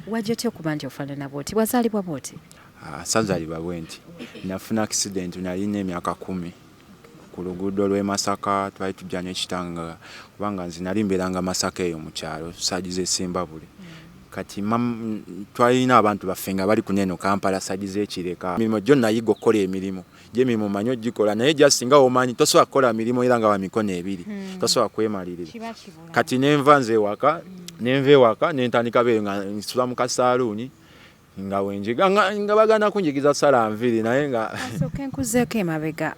Wajja okubanja ofaanana bw'oti wazaalibwa bw'oti? Sazaalibwa bwe nti nafuna accident nalina emyaka 10 ku luguudo lw'e Masaka twali tujja n'ekitanga kubanga nze nali mbeeranga Masaka eyo mu kyalo saagi z'esimba buli kati twalina abantu baffe nga bali kuneno Kampala saagi z'ekireka emirimu gyo nayiga okukola emirimu gy'emirimu manyi ogikola naye gyasinga omanyi tosobola kukola mirimu era nga wa mikono ebiri tosobola kwemalirira kati nenva nze ewaka nentandika beeyo nga nsula mu kasaaluuni nga wenjiga nga bagana kunjigiza sala nviri naye nga asooka enkuzeeko emabega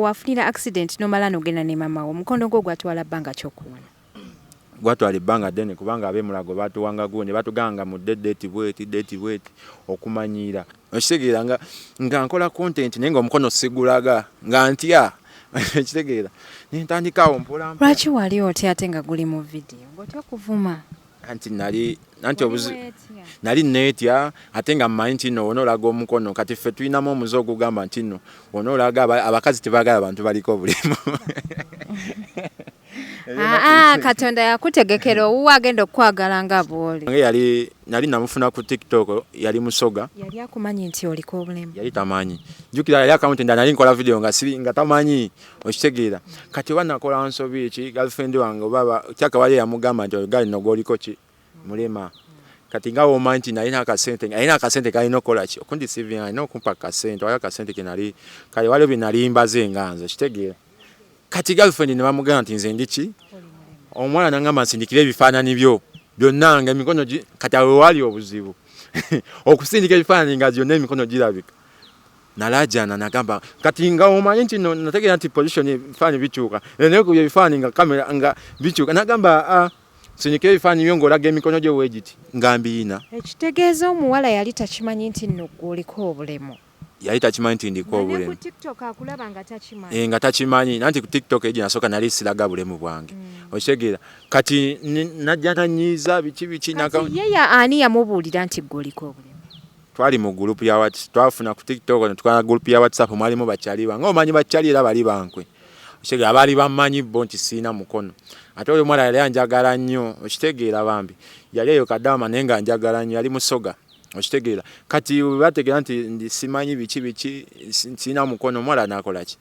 wafunira accident nomala n'ogenda ne mama wo omukono gwo gwatwala bbanga ky'okuwona? Gwatwala ebbanga ddene kubanga ab'emulago batuwanga gundi batuganga mu deeti bweti okumanyiira okitegeera nga nkola content naye nga omukono sigulaga nga ntya ekitegeera nentandikawo mpola. Lwaki wali otya ate nga guli mu vidiyo ng'otya okuvuma? Nali neetya ate nga mmanyi nti nno onoolaga omukono kati ffe tulinamu omuze ogugamba nti nno onoolaga abakazi tebaagala abantu baliko obulemu. Katonda yakutegekera owuwo agenda okukwagala nga bw'oli. Nali namufuna ku TikTok yali musoga. Yali akumanyi nti oliko obulemu? Yali tamanyi. Jjukira yali account enda nali nkola video nga tamanyi okitegeera. Kati oba nakola nsobi ki girlfriend wange oba kyakawali yamugamba nti ogali no goliko ki mulema. Kati nga omanyi nti nalina akasente kalina okukola ki okundisiving alina okumpa akasente wali akasente kenali kale waliwo bye nali mbaze nganze okitegeera. Kati girlfriend ne bamugamba nti nze ndiki omwana nangamba nsindikira ebifaananyi byo byonna nga emikono kati awo wali obuzibu okusindika ebifaananyi nga byonna emikono girabika nalajana nagamba kati nga omanyi nti nategeera nti position ebifaananyi bikyuka naye ku ebifaananyi nga kamera nga bikyuka nagamba sindika ebifaananyi byo ng'olaga emikono gye weegiti nga mbiina. Ekitegeeza omuwala yali takimanyi nti nno oliko obulemu? Yali takimanyi nti ndiko obulemu. Ku TikTok akulaba nga takimanyi. Nga takimanyi nanti ku TikTok egyo nasooka nali siraga bulemu bwange. Okitegeera kati najja tanyiiza biki kati ye ani yamubuulira nti gwoliko obulemu? Twali mu group ya WhatsApp twafuna ku TikTok ne tukwana group ya WhatsApp mwalimu bakyali bange omanyi bakyali era bali bankwe. Okitegeera abali bamanyi bo nti siina mukono. Ate oyo mwana yali anjagala nnyo okitegeera bambi yali eyo kadama naye nga njagala nnyo yali musoga. Okitegeera kati bategeera nti simanyi biki sina mukono mwala nakola ki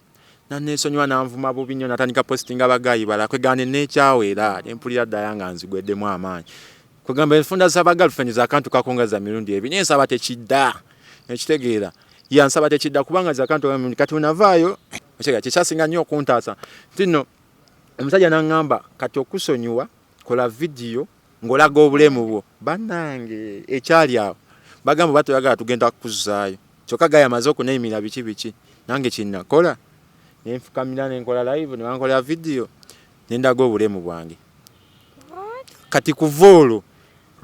nanesonywa nanvuma bubi nnyo natandika postinga bagayi bala kwegane nekyawera empulira ddala nga nzigweddemu amaanyi kwegamba enfunda z'aba girlfriend z'akantu kakongaza mirundi ebi naye nsaba tekidda ekitegeera yansaba tekidda kubanga z'akantu kati unavaayo okitegeera kikyasinga nnyo okuntaasa nti nno omusajja n'aŋŋamba kati okusonyiwa kola vidiyo ng'olaga obulemu bwo bannange ekyali awo bagamba batoyagala tugenda kukuzaayo kyokka gaya amaze okuneemira biki nange kinnakola nenfukamira nenkola live ne bankolera vidiyo nendaga obulemu bwange kati kuva olwo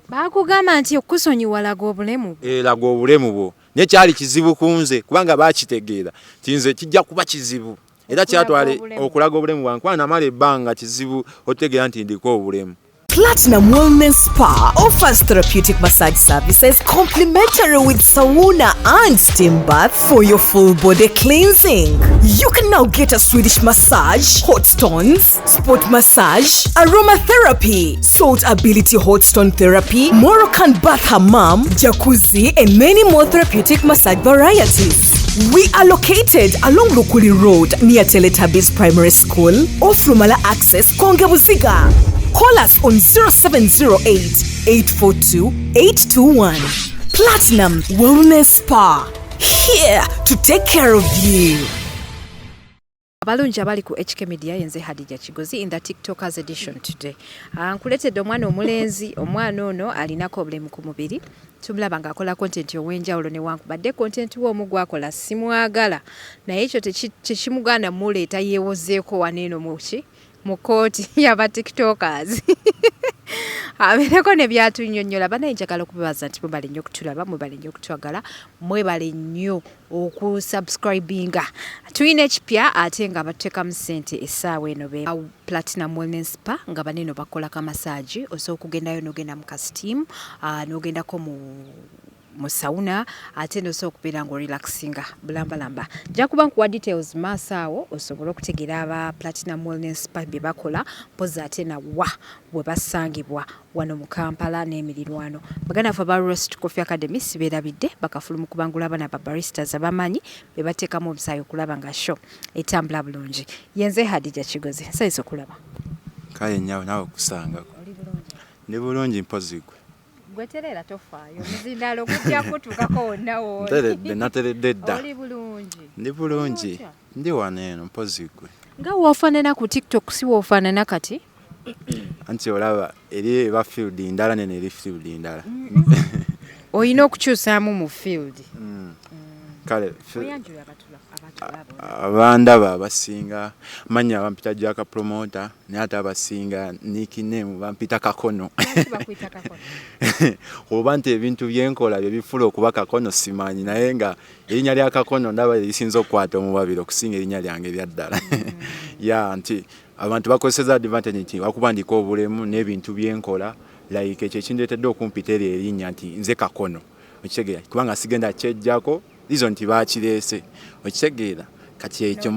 baakugamba nti okusonyiwa laga obulemu bwo. Laga obulemu bwo naye kyali kizibu ku nze kubanga baakitegeera nti nze kijja kuba kizibu era kyatwale okulaga obulemu bwange kuba namala ebbanga kizibu otegeera nti ndiko obulemu. Platinum Wellness Spa offers therapeutic massage services complimentary with sauna and steam bath for your full body cleansing. You can now get a Swedish massage, hot stones, sport massage, aromatherapy, salt ability hot stone therapy, Moroccan bath hammam, jacuzzi, and many more therapeutic massage varieties. We are located along Lukuli Road near Teletubbies Primary School, off Lumala Access, Kongebuziga. Call us on 0708-842-821. Platinum Wellness Spa, here to take care of you. Abalungi abali ku HK Media yenze Hadija Kigozi in the TikTokers edition today. Nkuletedde omwana omulenzi, omwana ono alinako obulemu ku mubiri. Tumulaba ng'akola content y'ow'enjawulo newankubadde content w'omu gwakola simwagala naye ekyo tekimuganda muleeta yeewozeeko waneeno mu kooti y'aba TikTokers. Abeereko ne byatunyonnyola banaye njagala okubabaza nti mwebale nnyo okutulaba mwebale nnyo okutwagala mwebale nnyo okusubscribinga. Tulina ekipya ate nga batuteekamu ssente essaawa eno be Platinum Wellness Spa nga baneeno bakola ka massage osobola okugendayo n'ogenda mu ka steam n'ogendako mu sauna ate n'osobola okubeera ng'orelaxinga bulambalamba. Nja kuba nkuwa details maaso awo osobole okutegeera aba Platinum Wellness Spa bye bakola mpozi ate nawa bwe basangibwa wano mu Kampala n'emirirwano. Baganda ffe aba Roast Coffee Academy sibeerabidde bakafulu mu kubangula abaana ba baristas abamanyi be bateekamu omusaayi okulaba nga show etambula bulungi. Yenze Hadija Kigozi nsanyuse okulaba. Kale nnyawo naawe okusangako. Ndi bulungi mpozi gwe. Gweterera tofaayo muzindalo Gyeyakutukako wonna wo. Nateredde dda. Oli bulungi. Ndi bulungi. Ndi wano eno mpozi gwe. Nga woofaanana ku TikTok si woofaanana kati? Anti olaba eri eba field ndala nene eri field ndala. Oyina okukyusaamu mu field. Kale abandaba abasinga manya bampita Jaka promoter naye ate abasinga nickname bampita Kakono. Oba nti ebintu byenkola bye bifula okuba Kakono simanyi naye nga erinnya lya Kakono ndaba lisinza okukwata omubabiro okusinga erinnya lyange erya ddala. Ya nti abantu bakozeseza advantage nti bakubandika obulemu n'ebintu byenkola like ekyo ekindeetedde okumpita eri erinnya nti nze Kakono. Okitegeera kubanga sigenda kyejjako izo nti bakireese okitegeera kati ekyo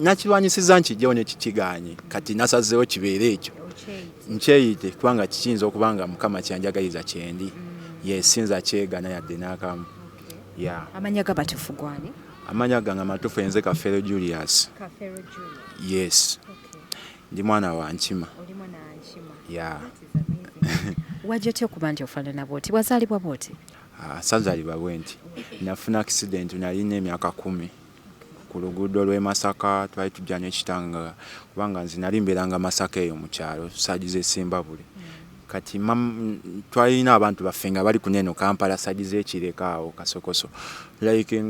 nakirwanyisiza nkijjawo nekikiganye kati nasazeewo kibeere ekyo nkyeyite kubanga kiyinza okubanga Mukama kyanjagaliza kyendi yesinza kyegana yadde n'akamu. Amanya g'amatuufu gwani? Amanya gange amatuufu enze Kafeero Julius. Yes. Ndi mwana wa Nkima. Oli mwana wa Nkima. Yeah. Wajja otya okuba nti ofaanana bw'oti? Wazaalibwa bw'oti? Sazaalibwa bwe nti. Nafuna accident nalina emyaka 10. Ku luguudo lw'e Masaka twali tujja n'ekitanga kubanga nze nali mbeeranga Masaka eyo mu kyalo saaji z'esimba buli. Kati twalina abantu baffe nga bali kuneno Kampala saaji z'ekireka awo Kasokoso. Like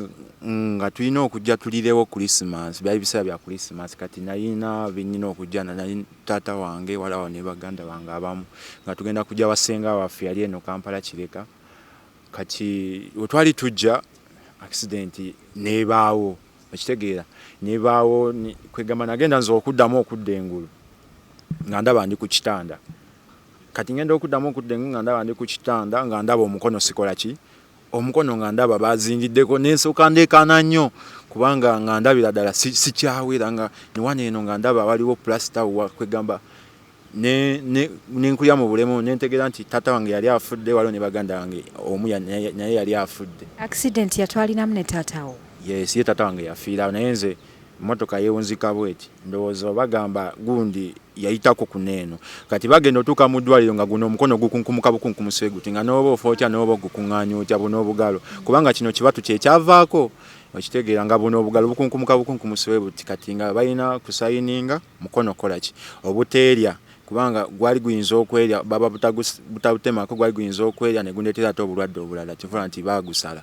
nga tulina okujja tulirewo Christmas byali biseera bya Christmas kati nalina binnina okujja nali taata wange walawo ne baganda bange abamu nga tugenda kujja wasenga waffe yali eno Kampala kireka. Kati wetwali tujja accident nebaawo okitegeera nebaawo kwegamba nagenda nze okuddamu okudda engulu nga ndaba ndi ku kitanda kati ngenda okuddamu okudda engulu nga ndaba ndi ku kitanda nga ndaba omukono sikola ki omukono nga ndaba bazingiddeko n'ensooka ndeekaana nnyo kubanga nga ndabira ddala sikyawera nga newana eno nga ndaba waliwo plasita kwegamba nenkulya mu bulemu nentegeera nti taata wange yali afudde waliwo ne baganda wange omu naye yali afudde. Accident yatwalinamu ne taataawo? Yes, ye taata wange yafiira naye nze motoka yeewunzika bweti ndowooza bagamba gundi yayitako kuneeno kati bagenda otuuka mu ddwaliro nga guno omukono gukunkumuka bukunkumusi guti nga n'oba ofa otya n'oba ogukuŋŋaanya otya buno obugalo kubanga kino kibatu kyekyavaako okitegeera nga buno obugalo bukunkumuka bukunkumusi buti kati nga balina kusayininga mukono kola ki obuteerya kubanga gwali guyinza okwerya baba butabutemako gwali guyinza okwerya ne gundeetera ate obulwadde obulala kivula nti baagusala.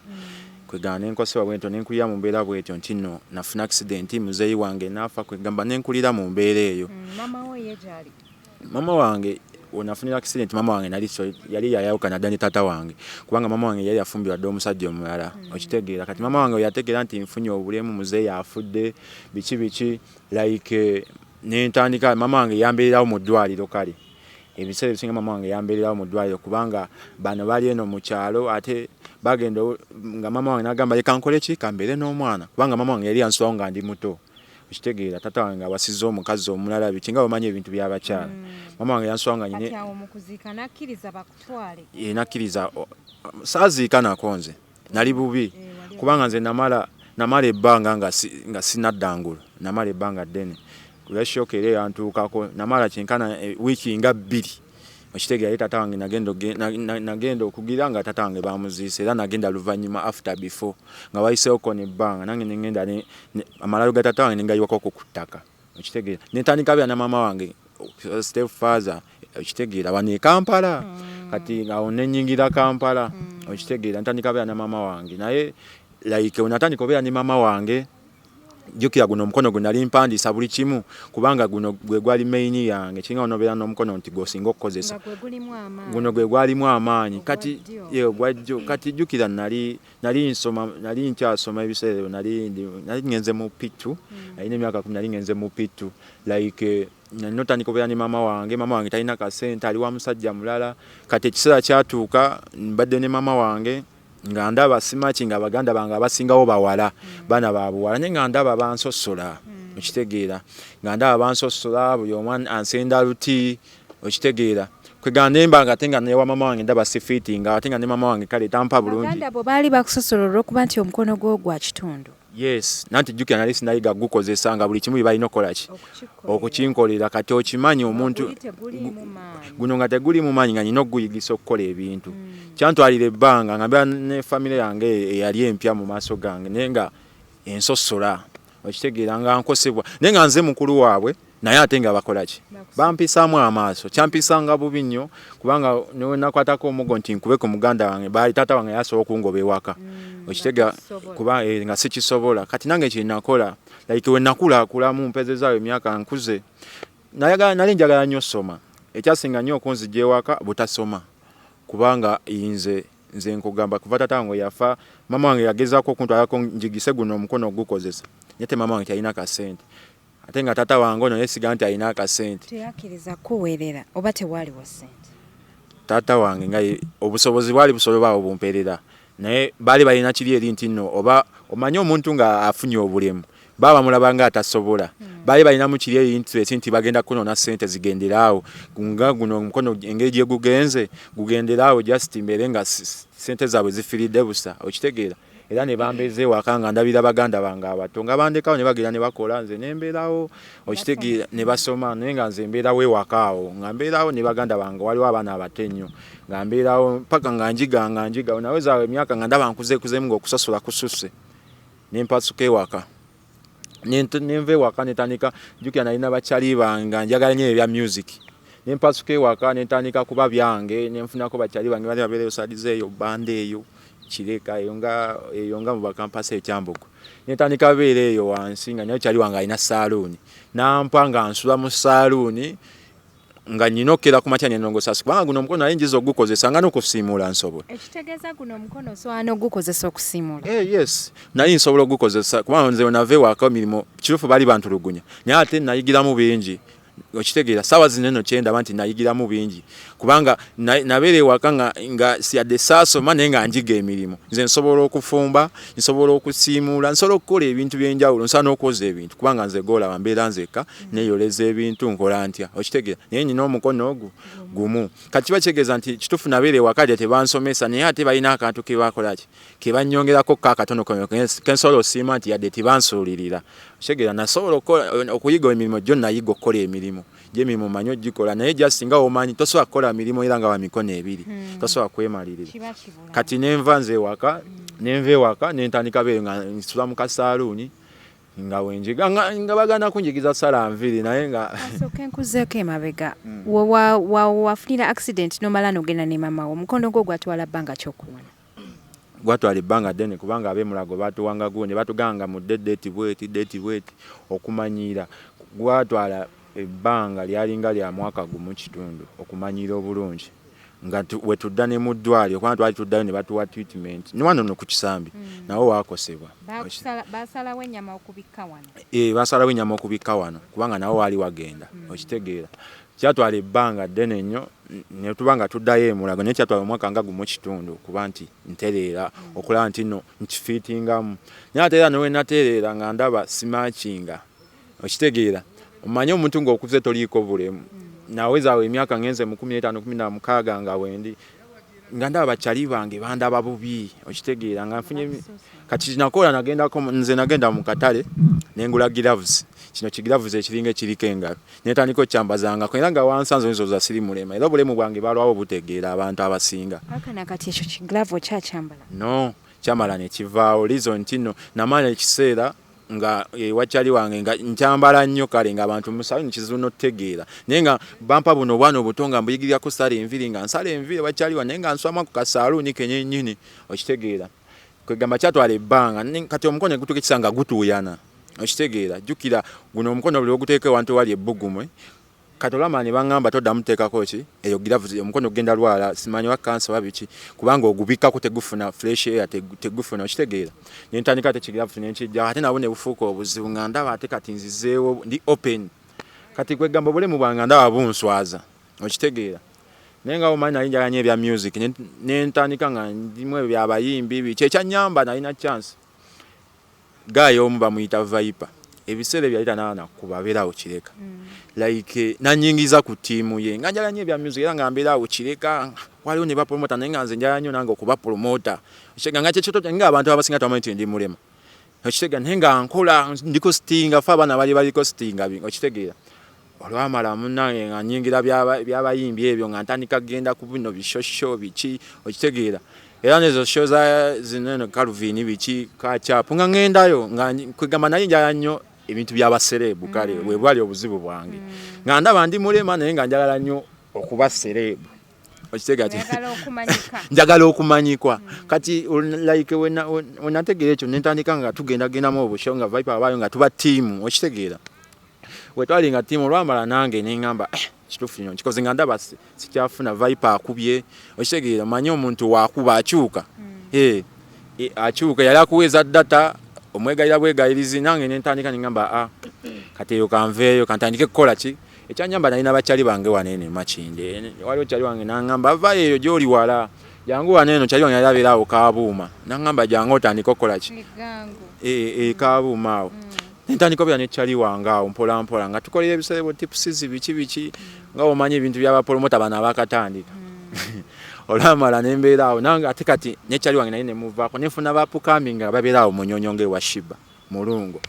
Kwegamba nenkosebwa bwento nenkulira mu mbeera bwetyo nti nno nafuna accident muzeeyi wange naafa kwegamba nenkulira mu mbeera eyo. Mama wange onafunira accident mama wange yali yayawukana dda ne taata wange kubanga mama wange yali yafumbirwa dda omusajja omulala okitegeera kati mama wange yategeera nti nfunye obulemu muzeeyi afudde biki like nentandika mama wange yambeererawo mu ddwaliro kale ebiseera ebisinga mama wange yambeererawo mu ddwaliro kubanga bano bali eno mu kyalo ate bagenda nga mama wange n'agamba leka nkole ki kambeere n'omwana kubanga mama wange yali yanswawo nga ndi muto okitegeera taata wange awasizza omukazi omulala biki nga bamanyi ebintu by'abakyala mama wange yanswawo nga nyine nakkiriza saaziika nako nze nali bubi kubanga nze namala ebbanga nga sinaddangula namala ebbanga ddene kulashooka era yantuukako namala kyenkana wiiki nga 2 okitegeera ye taata wange nagenda okugira nga taata wange bamuziise era nagenda luvannyuma after before nga wayiseewo kona ebbanga nange nengenda amalalo ga taata wange nengayiwako ku ttaka okitegeera nentandika bya na mama wange step father okitegeera wano e Kampala kati awo nenyingira Kampala okitegeera ntandika bya na mama wange naye like onatandika obeera ne mama wange jukira guno omukono gwe nali mpandiisa buli kimu kubanga guno gwe gwali main yange kinga onobeera n'omukono nti gw'osinga okukozesa guno gwe gwalimu amaanyi kati gwajjo kati jukira nali nkyasoma ebiseera nali ngenze mu pitu alina emyaka 10 nali ngenze mu pitu like notandika okubeera ne mama wange talina kasente ali wa musajja mulala kati ekiseera kyatuuka mbadde ne mama wange nga ndaba simaki nga baganda bange abasingawo bawala baana babuwala naye nga ndaba bansosola okitegeera nga ndaba bansosola buli omu ansenda luti okitegeera kweganda nemba nga ate nga newa mama wange ndaba sifiti nga ate nga ne mama wange kale tampa bulungi baganda bo baali bakusosola olw'okuba nti omukono gwo gwa kitundu. Yes, nanti jukira nali sinayiga gukozesa nga buli kimu balina okola ki okukinkolera kati okimanyi omuntu guno nga teguli mu maanyi nga nina okuguyigisa okukola ebintu kyantwalira ebbanga nga mbeera ne famire yange eyali empya mu maaso gange naye nga ensosola okitegeera nga nkosebwa naye nga nze mukulu waabwe naye ate nga bakola ki bampisaamu amaaso kyampisanga bubi nnyo kubanga newenakwatako omugo nti nkube ku muganda wange baali taata wange yasobola okungoba ewaka okitega kuba nga sikisobola kati nange kyenakola like we nakulakulamu mpezezaawo emyaka nkuze nali njagala nnyo soma ekyasinga nnyo okunzijja ewaka butasoma kubanga nze nkugamba kuva taata wange yafa mama wange yagezaako okuntwalako njigise guno omukono ogukozesa naye te mama wange talina kasente ate nga taata wange ono yesiga nti alina akasente teyakkiriza kuweerera oba tewaaliwo ssente taata wange nga obusobozi bwali busobola obumperera naye baali balina kiri eri nti nno oba omanyi omuntu nga afunye obulemu baba mulaba nga atasobola baali balinamu kiri eri nti bagenda kunona ssente zigenderaawo nga guno omukono engeri gye gugenderaawo just mbere nga ssente zaabwe zifiridde busa okitegeera era ne bambeze waka nga ndabira baganda bange abato nga bandekawo ne bagenda ne bakola nze nembeerawo okitegeera ne basoma naye nga nze mbeerawo ewaka awo nga mbeerawo ne baganda bange waliwo abaana abato ennyo nga mbeerawo mpaka nga njiga naweza emyaka nga ndaba nkuzeekuzemu ng'okusosola kususse nempasuka ewaka nenva ewaka netandika jjukira nalina bakyali bange nga njagala nnyo ebya music nempasuka ewaka netandika kuba byange nenfunako bakyali bange bali babeereyo sadize eyo banda eyo kireka eyo nga mu bakampasi ekyambogo netandika beera eyo wansi nga nyo kyali wange alina saaluuni nampa nga nsula mu saaluuni nga nyina okukera ku makya nenongosasi kubanga guno omukono naye njiza ogukozesa nga n'okusiimuula nsobola ekitegeeza guno omukono osobola n'ogukozesa okusiimuula yes naye nsobola ogukozesa kubanga nze wenava ewaka emirimu kirufu baali bantulugunya naye ate nayigiramu bingi okitegeera sawa zineno kyendaba nti nayigiramu bingi kubanga nabeera ewaka nga siyadde saasoma naye nga njiga emirimu nze nsobola okufumba nsobola okusiimuula nsobola okukola ebintu byenjawulo nsobola n'okwoza ebintu kubanga nze goolaba mbeera nzeka neyoleza ebintu nkola ntya okitegeera naye nyina omukono ogu gumu kati kiba kitegeeza nti kituufu nabeera ewaka lye tebansomesa naye ate balina akantu ke bakolaki ke bannyongerako kakatono kensobola osiima nti yadde tebansuulirira okitegeera nasobola okuyiga emirimu gyo nayiga okukola emirimu gy'emirimu manyi ogikola naye gyasinga omanyi tosobola kukola mirimu era nga wa mikono ebiri tosobola kwemalirira kati nenva nze ewaka nentandika beeyo nga nsula mu kasaaluuni nga wenjiga nga bagana kunjigiza sala nviri naye nga asooka enkuzeeko emabega wafunira accident nomala nogenda ne mama wo omukono gwo gwatwala bbanga kyokuwona gwatwala ebbanga ddene kubanga ab'emulago batuwanga gundi batuganga mu deeti bweti okumanyiira gwatwala ebbanga lyalinga lya mwaka gumu kitundu okumanyiira obulungi nga wetudda ne mu ddwaliro kubanga twali tuddayo ne batuwa treatment niwano no ku kisambi nawo wakosebwa basalawo ennyama okubikka wano basalawo ennyama okubikka wano kubanga nawo waali wagenda okitegeera kyatwala ebbanga ddene nnyo ne tubanga tuddayo emulago naye kyatwala omwaka nga gumu kitundu kuba nti ntereera okulaba nti nno nkifiitingamu naye ate era newe natereera nga ndaba simakinga okitegeera omanyi omuntu ng'okuze toliiko bulemu nawezaawo emyaka ngenze mu 15-16 nga wendi nga ndaba bakyali bange bandaba bubi okitegeera nga nfunye kati kinakola nze nagenda mu katale nengula gloves kino kigilavuzi ekiringa ekiriko engalo netandika okyambazanga era nga wansanze nzo za Ndimulema era obulemu bwange balwawo butegeera abantu abasinga akana kati ekyo kiglavo kyakyambala no kyamala ne kivaawo lizo ntino namanya ekiseera nga wakyali wange nga nkyambala nnyo kale nga abantu musawo nikizuno tegeera naye nga bampa buno obwana obuto nga mbuyigirira ku sala enviri nga nsala enviri wakyali wange naye nga nswama ku kasaaluuni kenyenyini okitegeera kwegamba kyatwala ebbanga kati omukono gutuuka ekisanga gutuuyana okitegeera jjukira guno omukono buli oguteeka ewantu wali ebbugumu katolama ne bangamba toddamu teekako ki eyo gilavuzi omukono genda lwala simanyi wa kansa wabiki kubanga ogubikkako tegufuna fresh air tegufuna okitegeera nentandika te kigilavuzi nenkijja ate nabo ne bufuuka obuzibu nga ndaba ate kati nzizeewo ndi open kati kwegamba bulemu bwange ndaba bunswaza okitegeera nenga omanyi nali njagala ebya music nentandika nga ndimu ebyabayimbi biki ekyanyamba nalina chance gayo omu bamuyita Viper ebiseera byalita nakuba beerawo kireka like nanyingiza ku tiimu ye nga njagala ebya music era nga mbeerawo kireka waliwo ne bapromota naye nga nze njagala nnyo nange okuba promota okitega nga kyekyoto nga abantu abasinga tamanyi nti Ndimulema okitega naye nga nkola ndiko stinga fa abaana baliko stinga okitegeera olwamala munnange nga nyingira byabayimbi ebyo nga ntandika genda ku bino bishosho biki okitegeera era nezo show za zineno Calvin biki kachapu nga ngendayo nga kwegamba naye njagala nnyo ebintu by'abaserebu kale bwebwali obuzibu bwange nga ndaba Ndimulema naye nga njagala nnyo okuba serebu okitega njagala okumanyikwa kati like wenategeera ekyo nentandika nga tugenda mu obusho nga Viper abayo nga tuba tiimu okitegeera wetwali nga tiimu olwamala nange nengamba kituufu nnyo kikoze nga ndaba sikyafuna Viper akubye okitegeera manyi omuntu wakuba akyuka akyuka yali akuweeza data omwegayira bwegayirizi nange nentandika nengamba kati eyo kanveeyo kantandike kukola ki ekyanyamba nalina bakyali bange wanene Makinde waliwo kyali wange nangamba avayo eyo gyoli wala jangu waneno kyali wange yalabeerawo kabuuma nangamba jangu otandika okukola ki kabuuma awo nentandika obera nekyali wange awo mpola mpola nga tukolera ebiserebo tipusizi biki nga omanyi ebintu byabapromota bano abakatandika olwamala nembeera awo nange ate kati nekyali wange naye nemuvaako nefuna bapukami nga babeerawo munyonyo ng'ewa Shiba mulungo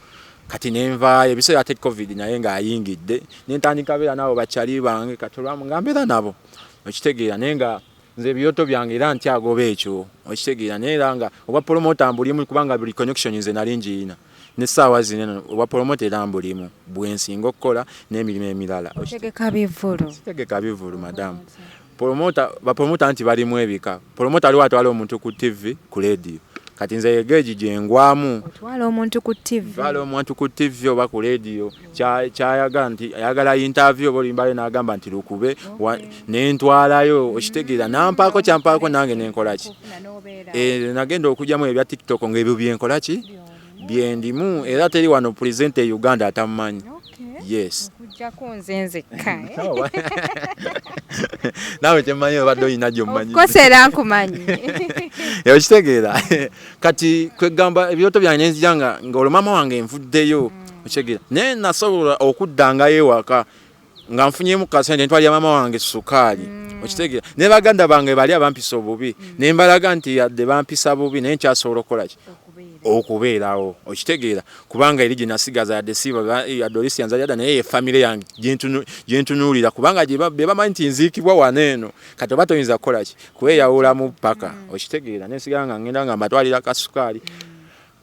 kati nenvaayo ebiseera ate covid naye ng'ayingidde nentandika beera nabo bakyali bange kati olwamu nga mbeera nabo okitegeera naye nga nze ebyoto byange era ntyagoba ekyo okitegeera naye era nga oba promota mbulimu kubanga buli connection nze nali ngiina n'essaawa zino oba promota era mbulimu bwensinga okukola n'emirimu emirala tegeka bivulu madamu bapromota nti balimu ebika promota aliwo atwala omuntu ku TV ku radio kati nze yegeji gyengwamu otwala omuntu ku TV oba ku radio kyayagala nti ayagala interview oba olimbale n'agamba nti lukube nentwalayo okitegeera nampaako kyampaako nange nenkola ki nagenda okujjamu ebya TikTok ng'ebyo byenkola ki byendimu era teri wano present e Uganda atamumanyi yes kujjako nze nzekka nawe temanyi obadde olina gy'omanyi kosera nkumanyi okitegeera kati kwegamba ebyoto byange nenzijanga ng'olwo maama wange nvuddeyo okitegeera naye nasobola okuddangayo ewaka nga nfunyemu kasente ntwalira maama wange sukaali okitegeera ne baganda bange bali abampisa obubi ne mbalaga nti yadde bampisa bubi naye nkyasobola okukola ki okubeerawo okitegeera kubanga eri gyenasigaza yadde siba adolisi yanzaliyada naye family yange gyentunuulira kubanga be bamanyi nti nziikibwa waneeno kati oba toyinza kukola ki kweyawulamu paka okitegeera nensigala nga ngenda nga mbatwalira kasukaali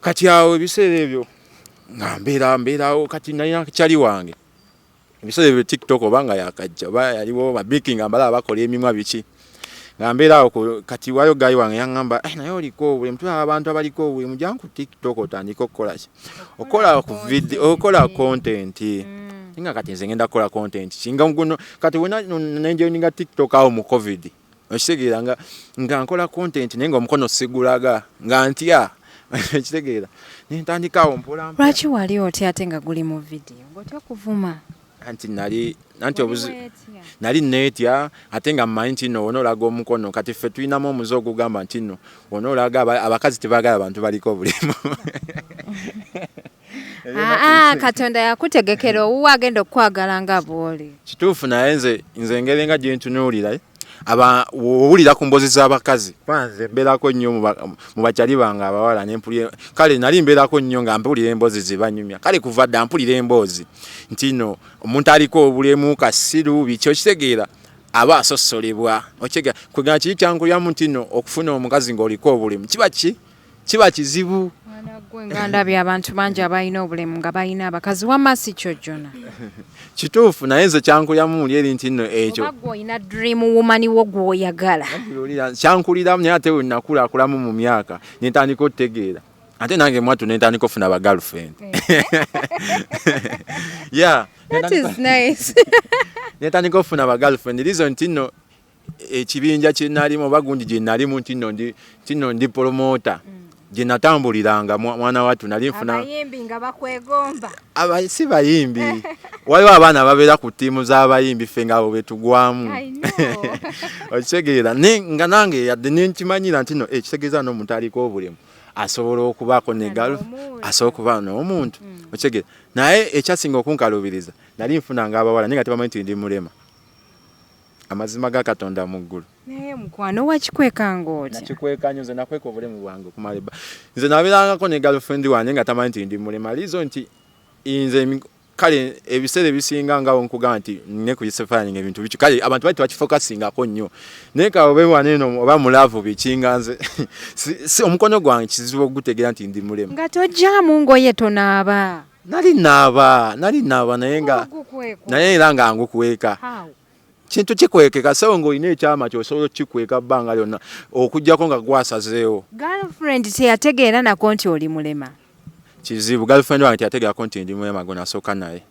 kati awo ebiseera ebyo nga mbeerawo kati nalina kyali wange ebiseera ebyo TikTok obanga yakajja oba yaliwo babiking ambalaba bakola emimwa biki nga mbeerawo kati wayo gayi wange yaŋŋamba naye oliko obulemu tulaba abantu abaliko obulemu jangu ku TikTok otandika okukola ki okola content nga kati nze ngenda kukola content kinga guno kati wena nenjoininga TikTok awo mu covid okitegeera nga nkola content naye nga omukono sigulaga nga ntya okitegeera nentandika awo mpola lwaki wali otya ate nga guli mu video ng'otya okuvuma nali netya ate nga mmanyi nti nno wona olaga omukono kati ffe tulinamu omuze ogugamba nti nno wona olaga abakazi tebaagala abantu baliko obulemu Katonda yakutegekera owuwa agenda okwagala nga bw'oli kituufu naye nze engeri nga gyentunuulira owulira ku mbozi z'abakazi nze mbeerako nnyo mu bakyali bange abawala nempulira kale nali mbeerako nnyo nga mpulira emboozi zibanyumya kale kuva dda mpulira emboozi nti nno omuntu aliko obulemu kasiru biki okitegeera aba asosolebwa okitegeera kwegana kiri kyankulyamu nti nno okufuna omukazi ng'oliko obulemu kiba kizibu nga ndabye abantu bangi abalina obulemu nga balina abakazi wamma si kyojjona kituufu naye nze kyankulyamu muli eri nti nno ekyo oba gw'olina dream woman wo gw'oyagala kyankuliramu naye ate wenakulakulamu mu myaka nentandika otegeera ate nange mwatu nentandika ofuna aba girlfriend yeah that is nice nentandika ofuna aba girlfriend reason nti nno ekibinja kye nalimu oba gundi gye nalimu nti nno ndi promota gye natambuliranga mwana wattu nali nfuna abayimbi nga bakwegomba si bayimbi waliwo abaana babeera ku ttiimu z'abayimbi ffe ngabo betugwamu okitegeera nga nange yadde nenkimanyira nti no ekitegeeza n'omuntu aliko obulemu asobola okubaako negalo asobola okuba n'omuntu okitegeera naye ekyasinga okunkalubiriza nali nfunanga abawala naye nga tebamanyi nti ndi mulema amazima ga Katonda mu ggulu naye mukwano wakikwekanga otya nakikwekanya nze nakweka obulemu bwange okumala nze nabeerangako ne girlfriend wange nga tamanyi nti ndi mulema lizo nti nze kale ebiseera ebisinga ngawo nkugamba nti ne kuyisefaninga ebintu biki kale abantu bali tebakifokasingako nnyo naye ka obe waneeno oba mulaavu bikinga nze si omukono gwange kizibu okugutegeera nti ndi mulema nga tojjaamu ngoye tonaaba nali naaba naye era nga ngukweka kintu kikwekeka so ng'olina ekyama ky'osobola okikweka bbanga lyonna okuggyako nga gwasazeewo girlfriend teyategeera nako nti oli mulema kizibu girlfriend wange teyategeerako nti ndi mulema gwe nasooka naye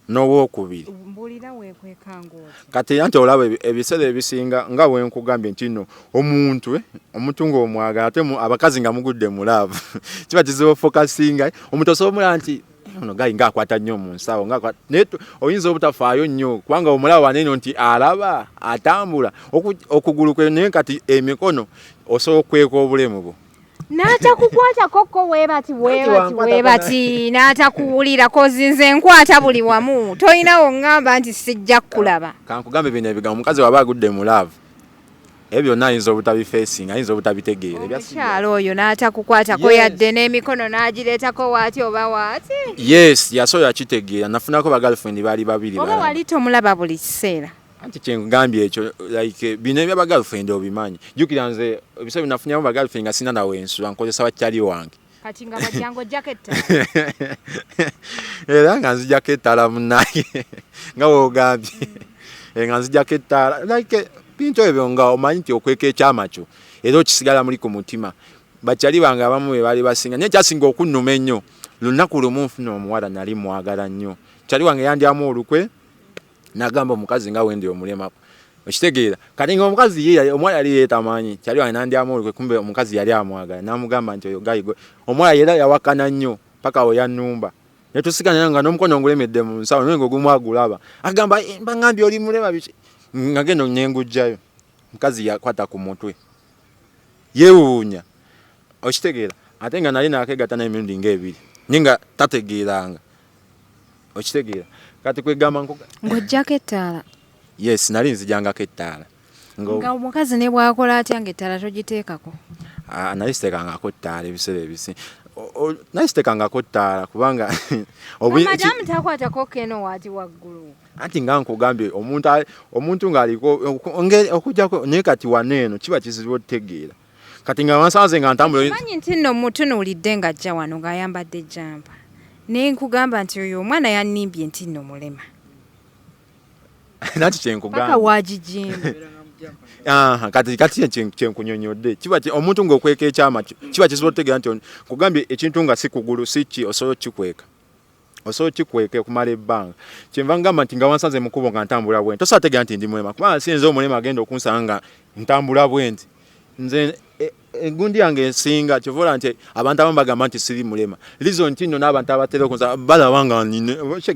n'owookubiri mbulira weekwekanga oti kati era nti olaba ebiseera ebisinga nga bwe nkugambye nti nno omuntu ng'omwagala ate abakazi nga mugudde mulaavu kiba kizibu ofokasinga omuntu osobola omulaba nti ono gayi ngaakwata nnyo mu nsawo naye oyinza obutafaayo nnyo kubanga omulaba waneeno nti alaba atambula okugulu kwe naye kati emikono osobola okweka obulemu bwo n'atakukwatako ko weebati n'atakuwulira kozinze nkwata buli wamu tolinawo ngamba nti sijja kulaba kankugambe bino ebigambo omukazi waba agudde mulaavu ebyo byonna ayinza obutabifeesinga ayinza obutabitegeera omukyalo oyo n'atakukwatako yadde n'emikono n'agireetako waati oba waati yes yasobola kitegeera nafunako bagirlfriend baali babiri oba wali tomulaba buli kiseera anti kyengambye ekyo like bino ebya bagirlfriend obimanyi jjukira nze ebiseera binafunyamu bagirlfriend nga sina nawe ensula nkozesa bakyali wange kati nga bajjango ojjako ettala era nga nzijjako ettala munnaye nga woogambye nga nzijjako ettala like bintu ebyo nga omanyi nti okweka ekyama kyo era okisigala muli ku mutima bakyali bange abamu be baali basinga naye kyasinga okunnuma ennyo lunaku lumu nfuna omuwala nali mwagala nnyo kyali wange yandyamu olukwe nagamba omukazi nga wendi omulema okitegeera kati nga omukazi omuwala yali yeetamanyi kyali wange nandyamu olukwe kumbe omukazi yali amwagala namugamba nti oyo gayigo omuwala yera yawakana nnyo paka we yannumba netusigana nga n'omukono ngulemedde mu nsawo naye ng'ogumu agulaba agamba mbangambye oli mulema biki nga gendo nengujjayo mukazi yakwata ku mutwe yeewuunya okitegeera ate nga nali nakegatta n'emirundi ng'ebiri naye nga tategeeranga okitegeera kati kwegamba ng'ojjako ettaala yes nali nzijjangako ettaala nga omukazi ne bw'akola atya ng'ettaala togiteekako nali sitekangako ttaala ebiseera ebisi nali sitekangako ttaala kubanga madamu takwatako keno waati waggulu anti nga nkugambye omuntu ng'aliko okujjako naye kati waneeno kiba kizibu otegeera kati nga wansanze nga ntambula manyi nti nno mutunuulidde ng'ajja wano ng'ayambadde jampa naye nkugamba nti oyo omwana yannimbye nti nno mulema nati kyenkugamba paka waagijimba kati kyenkunyonyodde kiba omuntu ng'okweka ekyama kiba kizibu otegeera nti nkugambye ekintu nga si kugulu si ki osobola okikweka osobola okikweka okumala ebbanga kyenva ngamba nti nga wansanze mukubo nga ntambula bwenti tosobola tegeera nti ndi mulema kubanga si nze omulema agenda okunsanga nga ntambula bwenti nze egundi yange ensinga kyovola nti abantu abamu bagamba nti siri mulema lizo nti nno n'abantu abatera okunsa balaba nga nine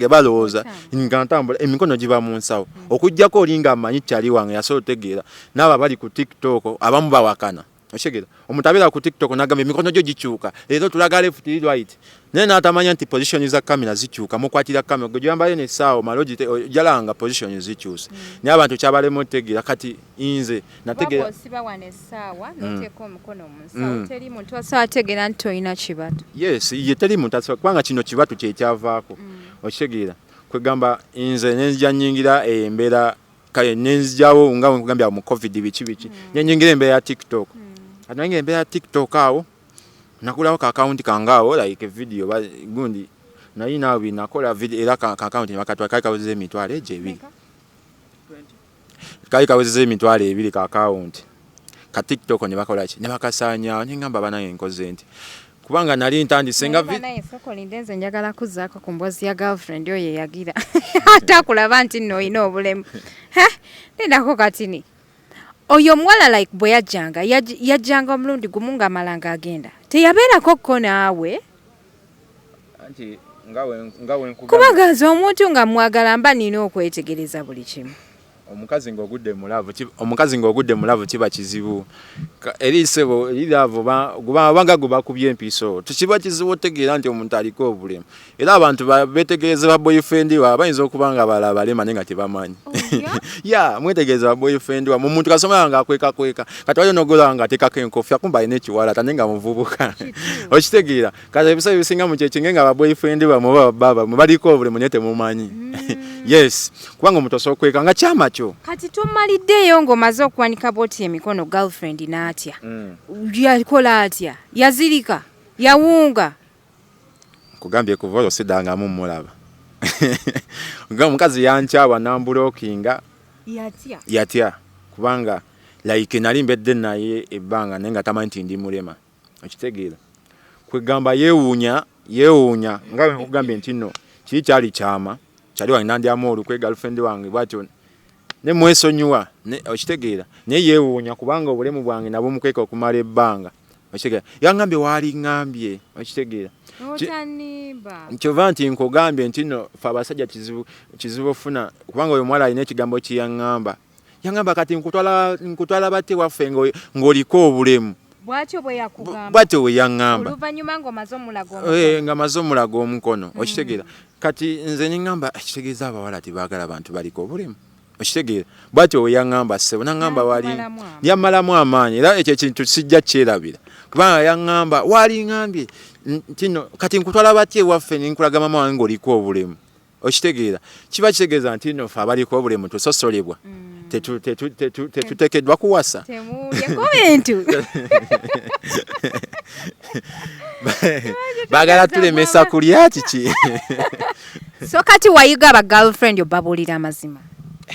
balowooza nga ntambula emikono giba mu nsawo okuggyako oli nga mmanyi kyali wange yasobola otegeera n'abo abali ku tiktok abamu bawakana okitegeera omuntu abeera ku tiktok n'agamba emikono gyo gikyuka leero tulaga left right naye n'atamanya nti position za kamera zikyuka mukwatira kamera gwe gyambayo n'essaawa mala ojalanga position zikyuse naye abantu kyabalema otegeera kati nze nategeera osiba wano essaawa n'oteeka omukono mu nsawo teri muntu asobola ategeera nti olina kibatu yes ye teri muntu asobola kubanga kino kibatu kyekyavaako okitegeera kwegamba nze nenzija nnyingira embeera kale nenzijjawo nga nkugambya mu covid biki nenyingira embeera ya tiktok nange embeera ya tiktok awo nakulawo ka account kangaawo like video gundi naye naawe nakola video era ka account bakatwa kali kaweze emitwalo egy'ebiri kali kaweze emitwalo ebiri ka account ka tiktok ne bakola ki ne bakasaanyaawo nengamba banange nkoze nti kubanga nali ntandise nga naye soko lindenze njagala kuzaako ku mboozi ya girlfriend oyo yeyagira atakulaba nti nno olina obulemu nendako katini oyo omuwala like bwe yajjanga omulundi gumu ng'amalanga agenda teyabeerako ko naawe anti ngawe kubagaza omuntu nga mwagala mba nina okwetegereza buli kimu. Omukazi ng'ogudde mulavu kiba kizibu. Erisebo liravo banga gubakubye empiso. Tukiba kizibu otegeera nti omuntu aliko obulemu. Era abantu betegereza ba boyfriend wa bayinza okubanga balema nenga tebamanyi. Ya, mwetegereza ba boyfriend wa omuntu kasoma nga akweka. Kati wayo nogola nga atekako enkofya kumba alina ekiwala tanenga muvubuka. Okitegeera. Kati ebisabe bisinga mu kyekinge nga ba boyfriend wa baba baliko obulemu nete mumanyi. Yes, kubanga omuntu osokweka nga kyama kyo. Kati tumaliddeyo ng'omaze okuwanika boti emikono girlfriend n'atya. Yakola atya? Yazirika? Yawunga? Kugambye kuva osidanga mu mulaba. Nga omukazi Yankyawa nambulokinga. Yatya. Kubanga like nali mbedde naye ebbanga nenga tamanyi nti Ndimulema. Okitegeera. Kwegamba yeewuunya nga bwe nkugambye nti nno kiri kyali kyama. Kyali wange nandyamu kwe girlfriend wange bwatyo ne mwesonyiwa okitegeera naye yeewuunya kubanga obulemu bwange nabwo mukweka okumala ebbanga okitegeera yangambye waali ngambye okitegeera nkyova nti nkugambye nti no fe abasajja kizibu ofuna kubanga oyo mwala alina ekigambo kiyangamba kati nkutwala bate waffe ng'oliko obulemu bwatyo bwe yakugamba bwatyo we yaŋŋamba oluvannyuma nga maze omulaga omukono okitegeera kati nze niŋŋamba ekitegeeza abawala tibaagala bantu baliko obulemu okitegeera bwatyo we yaŋŋamba ssebo naŋŋamba wali yammalamu amaanyi era ekyo ekintu sijja kyerabira kubanga yaŋŋamba waali ŋŋambye ntino kati nkutwala batya ewaffe ninkulaga maama wange ng'oliko obulemu okitegeera kiba kitegeeza nti nno ffe abaliko obulemu tusosolebwa tetuteekeddwa kuwasa baagala tulemesa kulya kiki so kati wayiga aba girlfriend obabuulira amazima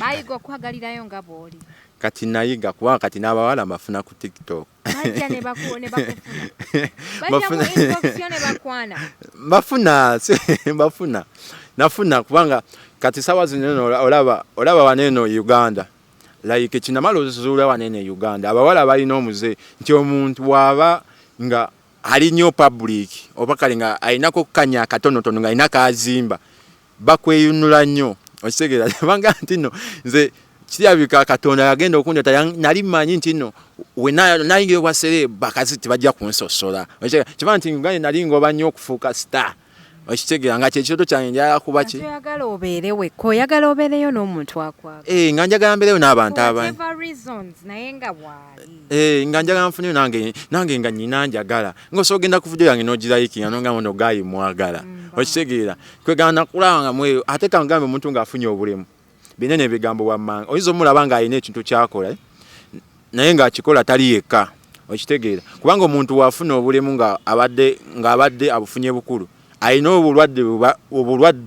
bayiga okwagalirayo nga bw'oli kati nayiga kubanga kati n'abawala mbafuna ku TikTok nafuna kubanga kati sawa zino olaba waneno Uganda like kinamalo zuula wanene Uganda abawala balina omuze nti omuntu waba nga ali nnyo public oba kale nga alinako kanya katonotono nga alina kazimba bakweyunula nnyo okitegeera banga nti nno nze kirabika Katonda yagenda okundeta nali mmanyi nti nno we nayingira obwasere bakazi tebajja kunsosola kiba nti nga nali ngoba nnyo okufuuka star okitegeera nga kyekyoto kyange njagala kuba ki oyagala obeerewe ko oyagala obeereyo n'omuntu akwaga nga njagala mbeereyo n'abantu abangi naye nga bwali nga njagala nfuneyo nange nga nyina njagala ng'osogenda ku video yange n'ogirayikinga nongamba no gayi mwagala okitegeera kwegana nakulaba nga mweyo ate kangambe omuntu ng'afunye obulemu binene ebigambo wammanga oyinza omulaba ng'alina ekintu kyakola naye ng'akikola tali yekka okitegeera kubanga omuntu waafuna obulemu ng'abadde abufunye bukulu alina obulwadde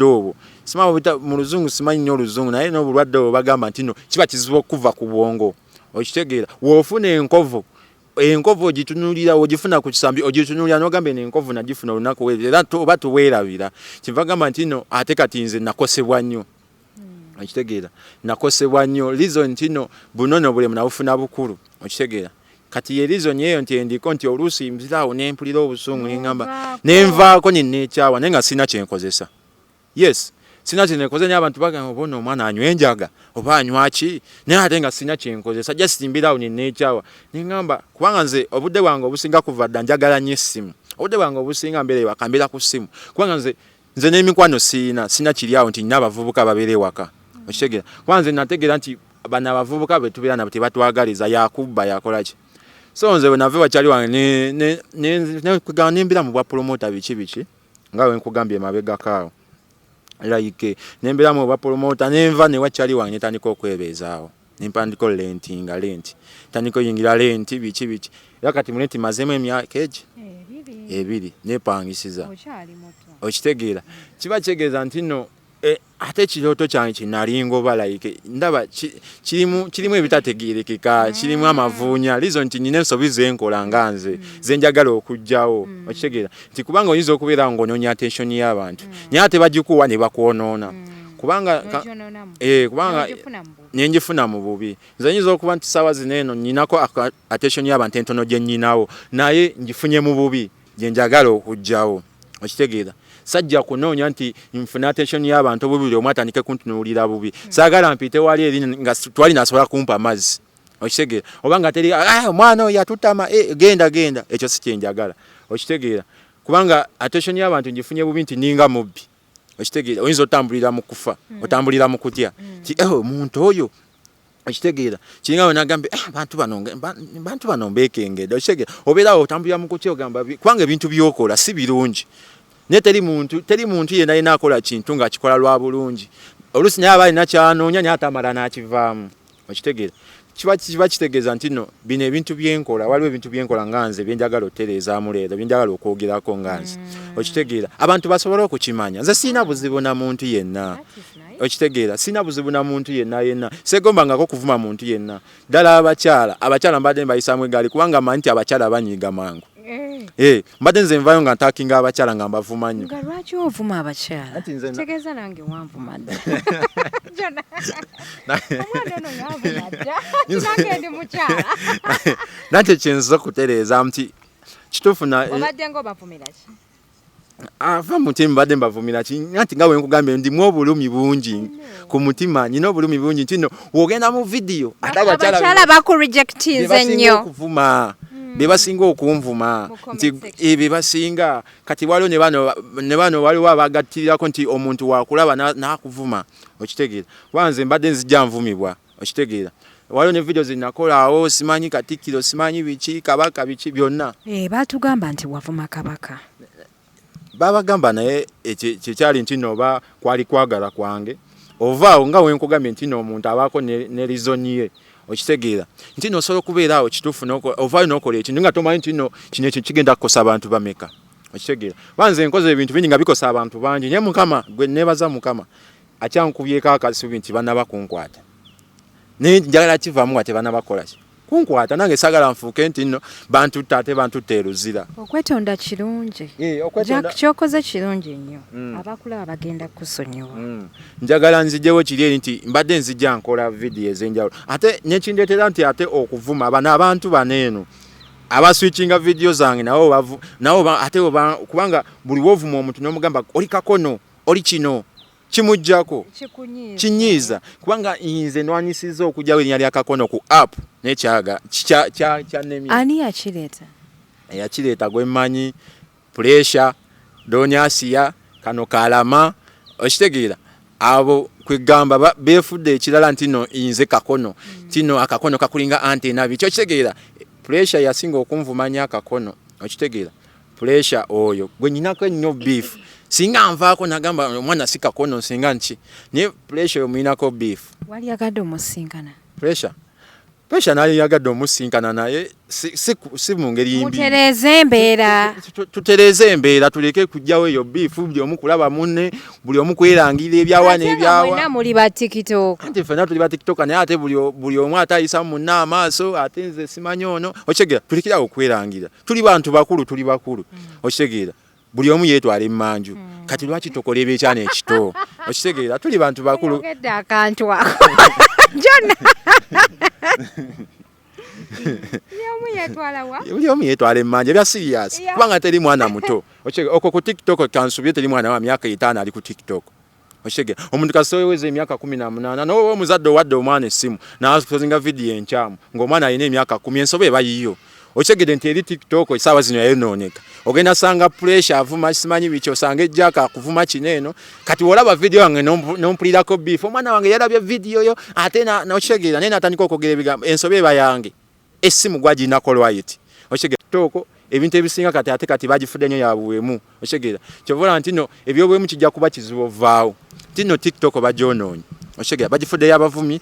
obwo simaba mu luzungu simanyi nnyo oluzungu naye n'obulwadde obwo bagamba nti no kiba kizibu okuva ku bwongo okitegeera woofuna enkovu ogitunulira ogifuna ku kisambi ogitunulira n'ogamba n'enkovu nagifuna olunaku era oba tuweerabira kiva gamba nti no ate kati nze nakosebwa nnyo okitegeera nakosebwa nnyo lizo nti no buno n'obulemu nabufuna bukulu okitegeera kati ye reason yeyo nti endiko nti oluusi mziraawo nempulira obusungu nengamba nenvaako ninneekyawa naye nga sina kyenkozesa yes sina kyenkozesa abantu bagamba bona omwana anywa enjaga oba anywa ki naye ate nga sina kyenkozesa just mbiraawo ninneekyawa nengamba kubanga nze obudde bwange obusinga kuva dda njagala nnyo essimu obudde bwange obusinga mbeera ewaka mbeera ku ssimu kubanga nze n'emikwano sina kiryawo nti nina abavubuka babeera ewaka okitegeera kubanga nze nategeera nti bano abavubuka be tubeera nabo tebatwagaliza yakubba yakolaki so nze wenave wakyali wange nekugamba nembira mu bwa promota biki nga we nkugambye emabegakaawo like nembira mu bwa promota nenva ne wakyali wange netandika okwebeezaawo nempandika lentinga lenti tandika oyingira lenti biki era kati mulenti mazemu emyaka egi ebiri nepangisiza okitegeera kiba kyegeeza nti nno ate ekirooto kyange kinalingoba like ndaba kirimu ebitategeerekeka kirimu amavuunya lizo nti nina ensobi zenkola nga nze zenjagala okugjawo okitegeera nti kubanga oyinza okubeera ng'onoonya attention y'abantu naye ate bagikuwa ne bakwonoona kubanga nenjifuna mu bubi nze nyinza okuba nti ssaawa zino eno nninako attention y'abantu entono gye nnyinawo naye ngifunye mu bubi gyenjagala okujjawo okitegeera sajja kunoonya nti nfuna attention y'abantu obubiri omu atandike kuntunuulira bubi saagala mpite wali eri nga twali nasobola kumpa amazzi okitegeera oba nga teri omwana oyo yatutama genda ekyo si kyenjagala okitegeera kubanga attention y'abantu ngifunye bubi nti ninga mubbi okitegeera oyinza otambulira mu kufa otambulira mu kutya ti omuntu oyo okitegeera kiringa wenagambe bantu bano mbekengedde okitegeera obeera otambulira mu kutya ogamba kubanga ebintu byokola si birungi ne teri muntu yenna yena akola kintu ng'akikola lwa bulungi oluusi naye aba alina kyanoonya naye atamala n'akivaamu okitegeera kiba kitegeeza nti no bino ebintu byenkola waliwo ebintu byenkola nga nze byenjagala otereezaamu leero byenjagala okwogerako nga nze okitegeera abantu basobole okukimanya nze siina buzibu na muntu yenna okitegeera siina buzibu na muntu yenna seegombangako kuvuma muntu yenna ddala abakyala mbadde mbayisaamu egaali kubanga manyi nti abakyala banyiiga mangu mbadde nze nvayo nga ntakinga abakyala nga mbavuma nnyo nga lwaki ovuma abakyala tegeeza nange wanvuma dda omwana ono yavuma dda nange ndi mukyala nakyo kyenziza okutereeza nti kituufu obadde ng'obavumira ki ava mutima mbadde mbavumira ki nti nga wenkugambye ndimu obulumi bungi ku mutima nyina obulumi bungi nti no wogenda mu vidiyo ate abakyala bakurejectinze nnyo okuvuma bebasinga okunvuma nti bebasinga kati waliwo ne bano waliwo abagattirirako nti omuntu wakulaba n'akuvuma okitegeera wanze mbadde nzijja nvumibwa okitegeera waliwo ne video zinakolaawo simanyi Katikkiro simanyi biki kabaka biki byonna baatugamba nti wavuma kabaka babagamba naye kyekyali nti no oba kwali kwagala kwange ovaawo nga wenkugambye nti no omuntu abaako ne rizoni ye okitegeera nti no osobola okubeera awo kituufu ovaayo n'okola ekintu nga tomanyi nti no kino ekyo kigenda kukosa abantu bameka okitegeera banze nkoze ebintu bingi nga bikosa abantu bangi naye Mukama gwe neebaza Mukama akyankubyeko akasubi nti banaba kunkwata naye njagala kivaamu nga tebanabakola ki kunkwata nange sagala nfuuke nti nno bantutta ate bantutta eruzira okwetonda kirungi kyokoze kirungi nnyo abakulaba bagenda kusonyiwa njagala nzijjewo kiri eri nti mbadde nzijja nkola vidiyo ez'enjawulo ate nekindeetera nti ate okuvuma bano abantu baneeno abaswitchinga vidiyo zange nawo ate kubanga buli wovuma omuntu n'omugamba oli kakono oli kino kimujjako kinyiiza kubanga nze nwanyisiza okujjawo erinnya lya Kakono ku app nekyaga kyanemye ani yakireeta gwe mmanyi Pressure Donyasiya kano Kalama okitegeera abo kwegamba beefudde ekirala nti no nze Kakono tino akakono kakulinga antena biki okitegeera Pressure yasinga okunvumanya Kakono okitegeera Pressure oyo gwe nyinako ennyo beef singa nvaako nagamba omwana si Kakono singa nki naye Pressure omulinako beef wali yagadde omusinkana Pressure nali yagadde omusinkana naye si mu ngeri yimbi tutereeze embeera tuleke kujjawo eyo beef buli omu kulaba munne buli omu kwerangira ebyawa n'ebyawa muli ba TikTok nti ffenna tuli ba TikTok naye ate buli omu atayisa munne amaaso ate nze simanyi ono okitegeera tulekerawo okwerangira tuli bantu bakulu okitegeera buli omu yeetwala emmanju kati lwaki tokola ebyekyana ekito okitegeera tuli bantu bakulu ogedde akantu ako jona buli omu yeetwala emmanju ebya serious kubanga teri mwana muto okwo ku TikTok kansubye teri mwana wa myaka 5 ali ku TikTok okitegeera omuntu kasoweza emyaka 18 n'oba omuzadde owadde omwana essimu n'asozinga vidiyo enkyamu ng'omwana alina emyaka 10 ensobe eba yiyo okitegeera nti eri TikTok essaawa zino yayonooneka ogenda sanga Pressure avuma simanyi biki osanga ejjaka akuvuma kineeno kati olaba vidiyo wange n'ompulirako beef omwana wange yalabye vidiyo yo ate n'okitegeera naye n'atandika okwogera ebigambo ensobe eba yange essimu gwagirinako lwayiti okitegeera TikTok ebintu ebisinga kati bagifudde nnyo yabuwemu okitegeera kyovola nti no ebyobuwemu kijja kuba kizibu ovaawo nti no TikTok bagyonoonye okitegeera bagifudde y'abavumi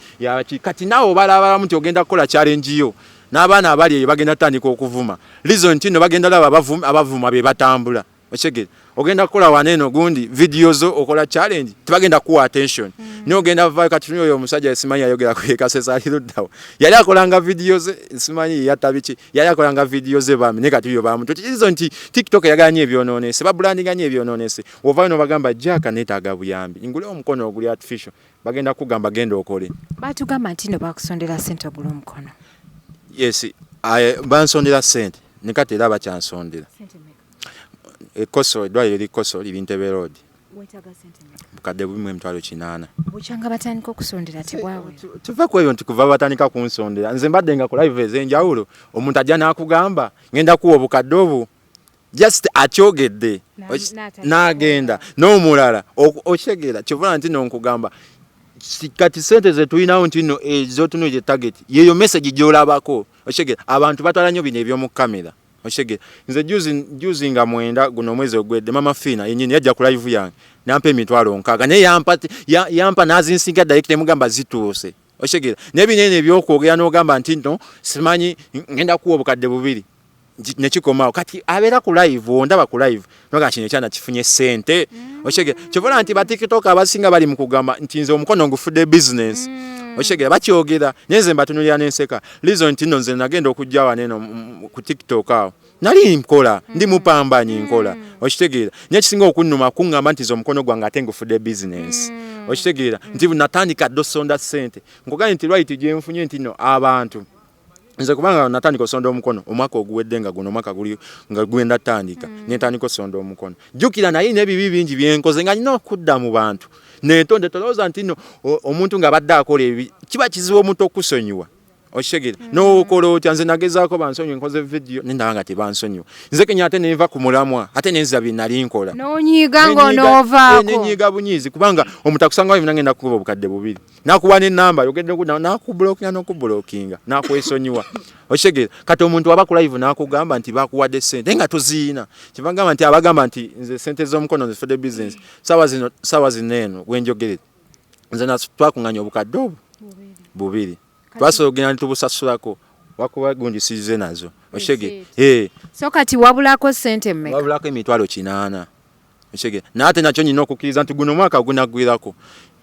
kati naawe obalabalamu nti ogenda kukola challenge yo n'abaana abali eyo bagenda tandika okuvuma reason nti no bagenda laba abavuma be batambula okitegeera ogenda kukola waneeno gundi video zo okola challenge tebagenda kuwa attention niyo ogenda vaayo kati oyo omusajja simanyi yayogera ku ekasesa aliruddawo yali akolanga video ze simanyi yatabiki yali akolanga video ze bami ne kati yo bamu reason nti TikTok yaganye ebyonoonese babrandinga nye ebyonoonese ovaayo no bagamba jaka neetaaga buyambi ngule omukono oguli artificial bagenda kugamba genda okole batugamba nti no bakusondera ssente ogula omukono yes bansondera ssente ne kati era bakyansondera ekoso edwaliro likoso liri Ntebe Road. Wetaga sente nga. Bukadde bumwe emitwalo 8. Bukyanga batandika okusondera tebwawe. Tuva ku ebyo nti kuva batandika kunsondera. Nze mbadde nga ku live ez'enjawulo omuntu ajja n'akugamba ngenda kuwa obukadde obwo. Just akyogedde n'agenda n'omulala okitegeera kyovula nti nkugamba kati sente ze tulinawo nti nno ezo tunoje target yeyo message gyolabako okitegeera abantu batwala nnyo bino eby'omu kamera okitegeera nze juzi nga mwenda guno mwezi ogwedde mama Fina yennyini yajja ku live yange nampa emitwalo 6 naye yampa n'azinsinga direct emugamba zituuse okitegeera n'ebinene ebyokwogera n'ogamba nti nno simanyi ngenda kuwa obukadde 2 nekikomawo kati abeera ku live ondaba ku live noga kino kyana kifunye sente oshege kyovola nti ba TikTok abasinga bali mu kugamba nti nze omukono ngufudde business oshege bakyogera nyenze mbatunulira n'enseka reason nti nno nze nagenda okujja waneno ku TikTok awo nali nkola ndi mupambanyi nkola okitegeera nyekisinga okunnuma kungamba nti nze omukono gwange ate ngufudde business okitegeera nti natandika dosonda sente nkuganye nti right gye nfunye nti nno abantu nze kubanga natandika osonda omukono omwaka oguwedde nga guno omwaka guli nga gwenda tandika netandika osonda omukono jukira naye n'ebibi bingi byenkoze nga nina okudda mu bantu netonde tolowooza nti nno omuntu nga badde akola ebi kiba kizibu omuntu okusonyiwa okitegeera n'okola otya nze nagezaako bansonyiwa nkoze video nendaba nga tebansonyiwa nze kenya ate nenva ku mulamwa ate nenziza bye nali nkola n'onyiiga ng'onoovaako nenyiiga bunyiizi kubanga omuntu akusanga wayo nangenda kukuba obukadde 2 nakuwa n'ennamba yogeddeko nakubulookinga n'okubulookinga nakwesonyiwa okitegeera kati omuntu waba ku live nakugamba nti bakuwadde sente nga toziina kibagamba nti abagamba nti nze sente z'omukono nzifudde business sawa zino eno wenjogerera nze twakunganya obukadde obwo 2 twasogera nitubusasulako wakuba gundi size nazo okitegeera so kati wabulako sente mmeka wabulako emitwalo 8 okitegeera nate nakyo nyina okukkiriza nti guno mwaka gunagwirako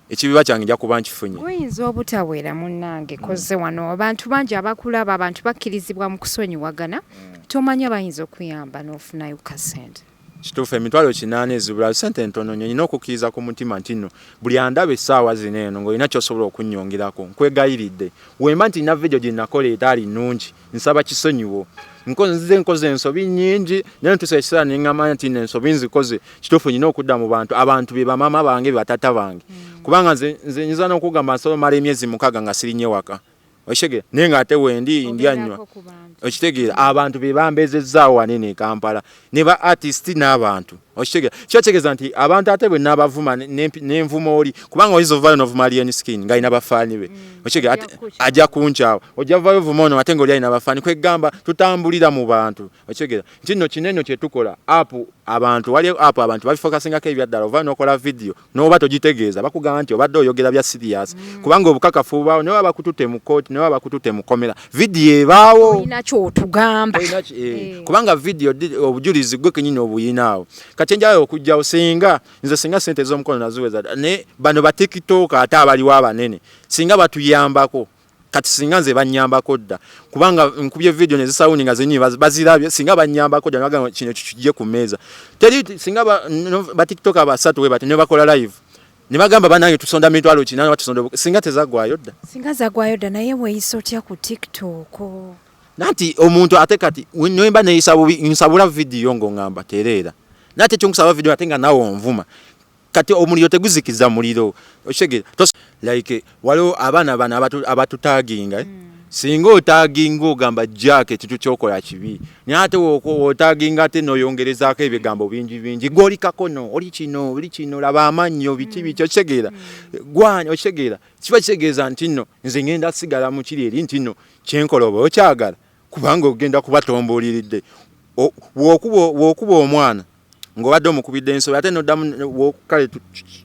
ekibiba kyange nja kuba nkifunye oyinza obutawera munnange koze wano abantu bangi abakulaba abantu bakkirizibwa mu kusonyiwagana tomanya bayinza okuyamba n'ofunayo kasente kituufu emitwalo 8 ezibula sente ntono nnyo nina okukkiriza ku mutima nti nno buli andaba essaawa zino eno ng'olina kyosobola okunnyongirako nkwegayiridde wemba nti na video gye nakola etaali nnungi nsaba kisonyiwo nkoze ensobi nnyingi naye ntuusa ekiseera ne ŋŋamba nti ensobi nzikoze kituufu nina okudda mu abantu be bamama bange be batata bange kubanga nze nyinza n'okugamba nsobola omala emyezi 6 nga sirinye waka okitegeera naye ng'ate wendi ndyanywa okitegeera abantu be bambeezezzaawo wanene e Kampala ne ba artist n'abantu okitegeera kyotegeeza nti abantu ate bwe n'abavuma n'envuma oli kubanga oyinza ovaayo n'ovuma alien skin ng'alina bafaani be okitegeera ajja kunkyawa ojja vaayo ovuma ono ate ng'oli alina bafaani kwegamba tutambulira mu bantu okitegeera nti nno kino eno kye tukola waliyo app abantu babifokasingako ebyaddala ovaayo n'okola video n'oba togitegeeza bakugamba nti obadde oyogera bya serious kubanga obukakafu bubaawo ne baba bakututte mu kooti ne baba bakututte mu komera video ebaawo olina kyotugamba kubanga video obujulizi gwe kenyini obuyinaawo kati njayo okujjawo singa sente z'omukono naziweza ne bano ba TikTok ate abaliwo abanene singa batuyambako kati singa nze banyambako dda kubanga nkubye video ne zisawuni nga zenyi bazirabye singa banyambako dda naga kino kijje ku meeza teri singa ba TikTok abasatu we bati ne bakola live ne bagamba banange tusonda mitwalo 8 batusonda singa tezagwayo dda naye weeyisa otya ku TikTok nati omuntu ate kati nemba nsabula video ng'ongamba tereera nate kyonkusaba video ate nga nawe onvuma kati omuliro teguzikiza muliro okitegeera like waliwo abaana bano abatutaginga singa otaginga ogamba jacket tukyokola kibi naye ate otaginga ate noyongerezaako ebigambo bingi goli kakono oli kino laba amannyo biti bikyo okitegeera gwanya okitegeera kiba kitegeeza nti nno nze ngenda sigala mu kiri eri nti nno kyenkola oba okyagala kubanga ogenda kubatombuliridde w'okuba omwana ng'obadde omukubidde ensobi ate noddamu kale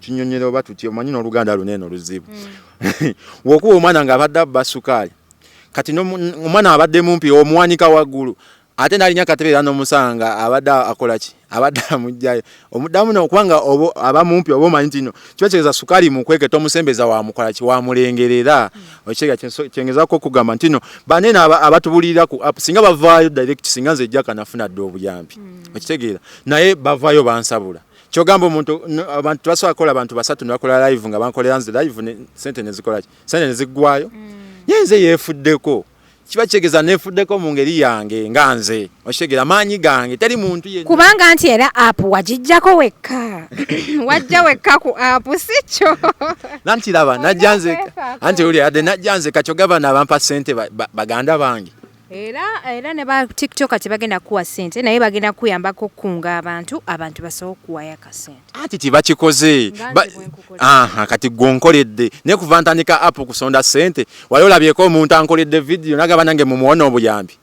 kinyonyera oba tutya omanyi n'oluganda luneeno luzibu w'okuba omwana ng'abadde abba sukaali kati omwana abadde mumpi omuwanika waggulu ate n'alinya akatebeera n'omusanga abadde akola ki abadde amugjayo omuddamu n'okubanga aba mumpi oba omanyi nti no kiba kitegeeza sukaali mukweke tomusembeza wamukola ki wamulengerera okitegeera kyengezaako okugamba nti no banene abatubulirira ku app singa bavaayo direct singa nze ejjaka nafuna dde obuyambi okitegeera naye bavaayo bansabula kyogamba abantu basobola kukola abantu 3 ne bakola live nga bankolera nze live sente ne zikola ki sente ne ziggwayo nyenze yeefuddeko kiba kyegeza nefuddeko mu ngeri yange nga nze okitegeera maanyi gange teri muntu yenna kubanga nti era app wagijjako wekka wajja wekka ku app sikyo nanti laba najjanzeka anti uli ade najjanzeka kyogaba nabampa ssente baganda bange era ne ba TikTok ati bagenda kuwa ssente naye bagenda kuyambako kunga abantu basobola okuwayo akasente ati tibakikoze kati gonkoledde ne kuva ntandika app kusonda ssente wali olabyeko omuntu ankoledde video nagaba nange mumuwona obuyambi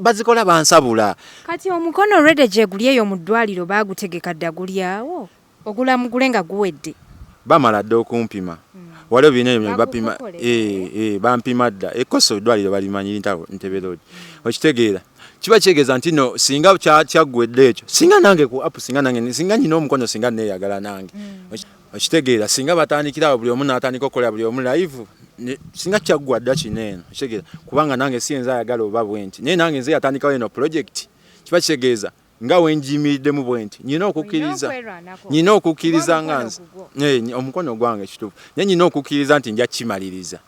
bazikola bansabula kati omukono rede gye guli eyo mu ddwaliro baagutegeka dda guli awo ogula mugule nga guwedde bamala dda okumpima waliwo bina ebyo bapima bampima dda ekoso eddwaliro balimanyi Ntebe Road okitegeera kiba kyegeza nti no singa kyaggwedde ekyo singa nange ku app singa nyina omukono singa neeyagala nange okitegeera singa batandikirawo buli omu n'atandika okukola buli omu live singa kyaggwa dda kineeno okitegeera kubanga nange siyenza ayagala oba bwenti naye nange nze yatandikawo eno project kiba kitegeeza nga wenjimiddemu bwenti nyina okukkiriza nga nze omukono gwange kituufu naye nyina okukkiriza nti nja kimaliriza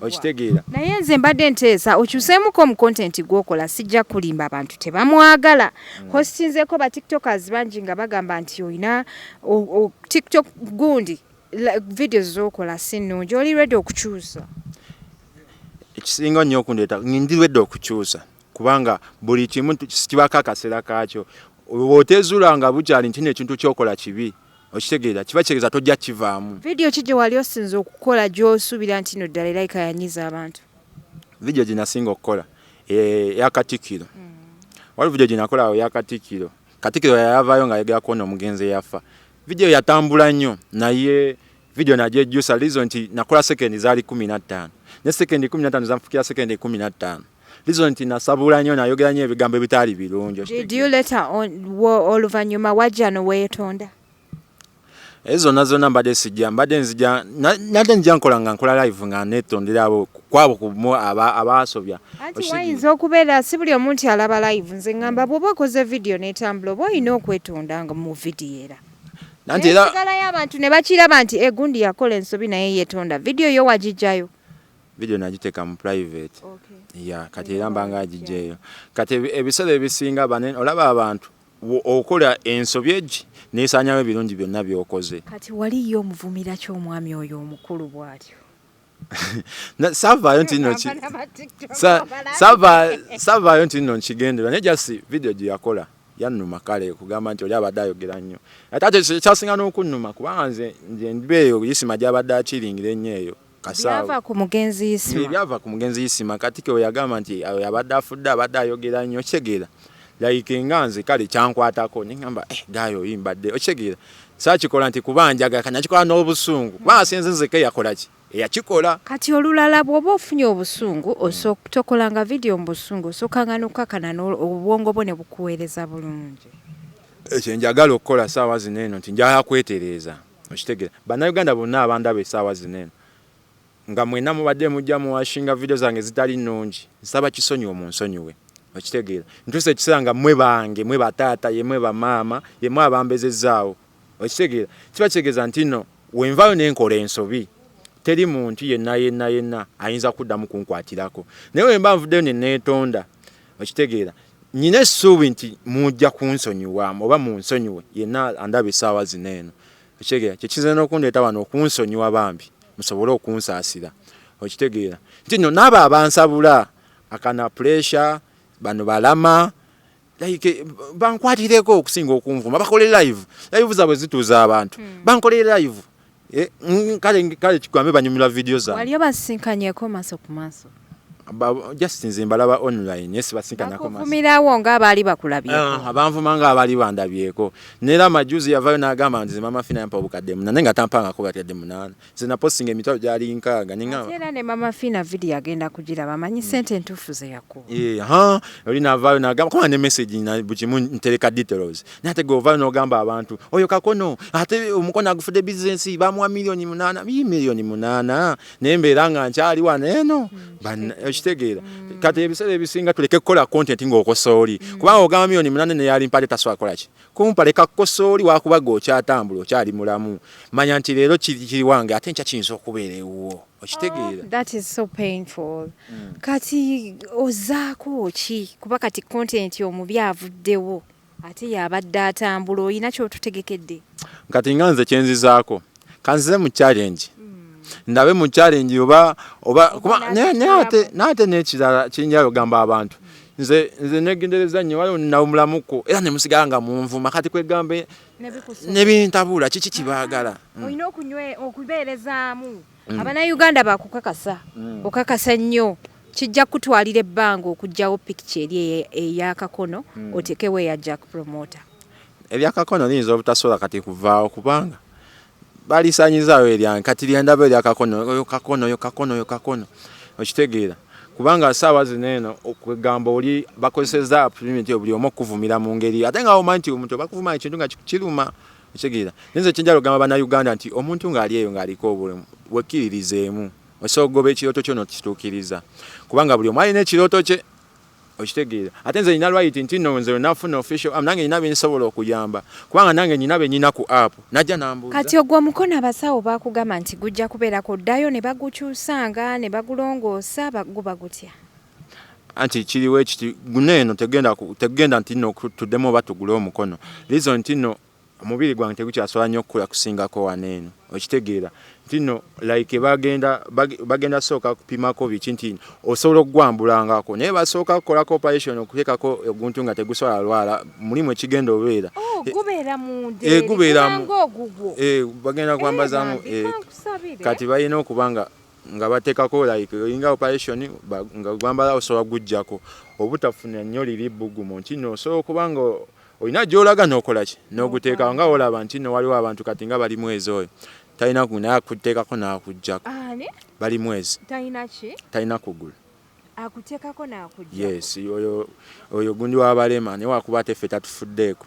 okitegeera naye nze mbadde nteesa okyuseemuko mu content gwokola sijja kulimba abantu tebamwagala hostinzeeko ba tiktokers bangi nga bagamba nti olina tiktok gundi videos zokola sinungi oli ready okukyusa ekisinga nnyo okundeeta ndi ready okukyusa kubanga buli kimu kibaka akaseera kaakyo otezuulanga bukyali nti nekintu kyokola kibi okitegeera kiba kyegeza tojja kivaamu video ki gye wali osinza okukola gy'osuubira nti no ddala erayika yanyiza abantu video gye nasinga okukola eyakatikiro wali video gye nakola eyakatikiro katikiro yayavaayo nga ayogera kuona omugenzi eyafa video yatambula nnyo naye video nagyejjusa lizo nti nakola sekendi zaali 15 ne sekendi 15 zanfukira sekendi 15 lizo nti nasabula nnyo nayogera nnyo ebigambo ebitaali birungi did you later on oluvannyuma wajja noweetonda ezo nazona mbadde nzija nate nja nkola nga nkola live nga netondera abo kwabo kumu abasobya anti wayinza okubeera si buli omuntu alaba live nze ngamba bw'oba okoze video netambula oba olina okwetonda nga mu video era nanti era sigalayo abantu ne bakiraba nti egundi yakola ensobi naye yeetonda video yo wagijjayo video nagiteeka mu private kati era mbanga agijjayo kati ebiseera ebisinga banene olaba abantu okola ensobi egi neesaanyawo ebirungi byonna byokoze kati waliyo omuvumira ky'omwami oyo omukulu bw'atyo saavaayo nti nno nkigendera naye jasi video gye yakola yannuma kale kugamba nti oli abadde ayogera nnyo ate kyasinga n'okunnuma kubanga nze ndibeeyo Isima gy'abadde akiringira ennyo eyo byava ku mugenzi Isima katike we yagamba nti abadde afudde abadde ayogera nnyo okitegeera like nga nze kale kyankwatako ningamba gayo yimbadde okitegeera saakikola nti kubanjaga kanyakikola n'obusungu kubanga sinze nzeke yakola ki eyakikola kati olulala bw'oba ofunye obusungu tokolanga video mu busungu osookanga n'okukakana obwongo bwo ne bukuweereza bulungi ekyo njagala okukola saawa zineeno nti njagala kwetereeza okitegeera bannayuganda bonna abandaba essaawa zineeno nga mwena mubadde mujja muwashinga video zange zitali nnungi nsaba kisonyiwo mu nsonyiwe okitegeera ntuuse ekiseera nga mmwe bange mmwe bataata yemmwe bamaama yemmwe abambezezaawo okitegeera kiba kitegeeza nti nno wenvaayo n'enkola ensobi teri muntu yenna ayinza kuddamu kunkwatirako naye wemba nvuddeyo ne neetonda okitegeera nyina essuubi nti mujja kunsonyiwa oba munsonyiwe yenna andaba essaawa zineeno okitegeera kyekize n'okundeeta wano okunsonyiwa bambi musobole okunsaasira okitegeera nti nno naabo abansabula akana pressure bano balama like bankwatireko okusinga okunvuma bakole live zaabwe zituuza abantu bankole live kale kikwambe banyumira video zange wali obasinkanyeko maaso ku maaso just nze mbalaba online yes basinkanyako maaso bakumirawo nga abaali bakulabyeko abanvuma nga abaali bandabyeko neera majuzi yavayo n'agamba nti mama fina yampa obukadde munana nga tampangako batadde munana nze napostinga emitabo gyali nkaaga era ne mama fina video agenda kugiraba amanyi sente entuufu ze yakuwa oli navayo n'agamba kuba ne message bukimu ntereka details naye ate govaayo n'ogamba abantu oyo Kakono ate Omukono agufudde business bamuwa $8 million naye mbeera nga nkyali wano eno okitegeera kati ebiseera ebisinga tuleke kukola content ng'okosooli kubanga ogamba milioni 8 ne yali mpale tasobola kukola ki kumpa leka kukosooli wakuba gw'okyatambula okyali mulamu manya nti leero kiri wange ate nkya kiyinza okubeera ewuwo okitegeera. That is so painful. Kati ozaako ki kuba kati content omubi avuddewo ate yabadde atambula olina kyotutegekedde. Kati nga nze kyenzizaako kanzize mu challenge ndabe mu challenge oba nate n'ekirala kiyinza ogamba abantu nze negendereza nnyo waliwo nawumulamuko era ne musigala nga munvuma kati kwegambe nebintabula kiki kibaagala olina okubeerezaamu Abannayuganda bakukakasa okakasa nnyo kijja kutwalira ebbanga okugjawo picture eri eya Kakono otekewe ya Jack promoter ebya Kakono liyinza obutasobola kati kuvaawo kubanga balisanyizawo eryange kati lyendaba erya Kakono Kakono okitegeera kubanga saawa zineeno okugamba oli bakozeseza appointment buli omu okuvumira mu ngeri ate nga omanyi nti omuntu bakuvuma ekintu nga kiruma okitegeera nze kinjalo gamba Bannayuganda nti omuntu ng'ali eyo ng'aliko obulemu wekkiririzeemu osobola okugoba ekirooto kyo n'okituukiriza kubanga buli omu alina ekirooto kye okitegeera ate nze nina lwayiti nti nno nze nafuna official nange nina byensobola okuyamba kubanga nange nina benyina ku app najja nambuuza kati ogwo Omukono abasawo bakugamba nti gujja kubeerako ddayo ne bagukyusanga ne bagulongoosa guba gutya anti kiriwo ekiti guneeno tegenda nti nno tuddemu oba tugule Omukono reason nti nno omubiri gwange tegukyasobola nnyo okukula kusingako waneeno okitegeera nti nno like bagenda sooka kupimako biki nti osobola okugwambulangako naye basooka kukolako operation okuteekako oguntu nga tegusobola lwala mulimu ekigenda obeera gubeera munde bagenda kwambazaamu kati balina okubanga nga bateekako like olinga operation nga gwambala osobola gujjako obutafuna nnyo liri bbugumu nti nno osobola okubanga olina gy'olaga n'okola ki n'oguteeka nga olaba nti nno waliwo abantu kati nga bali mwezi oyo talina naye akuteekako n'akuggyako bali mwezi talina kugulu akuteekako n'akuggyako yes oyo gundi w'abalema naye wakuba ate ffe tatufuddeeko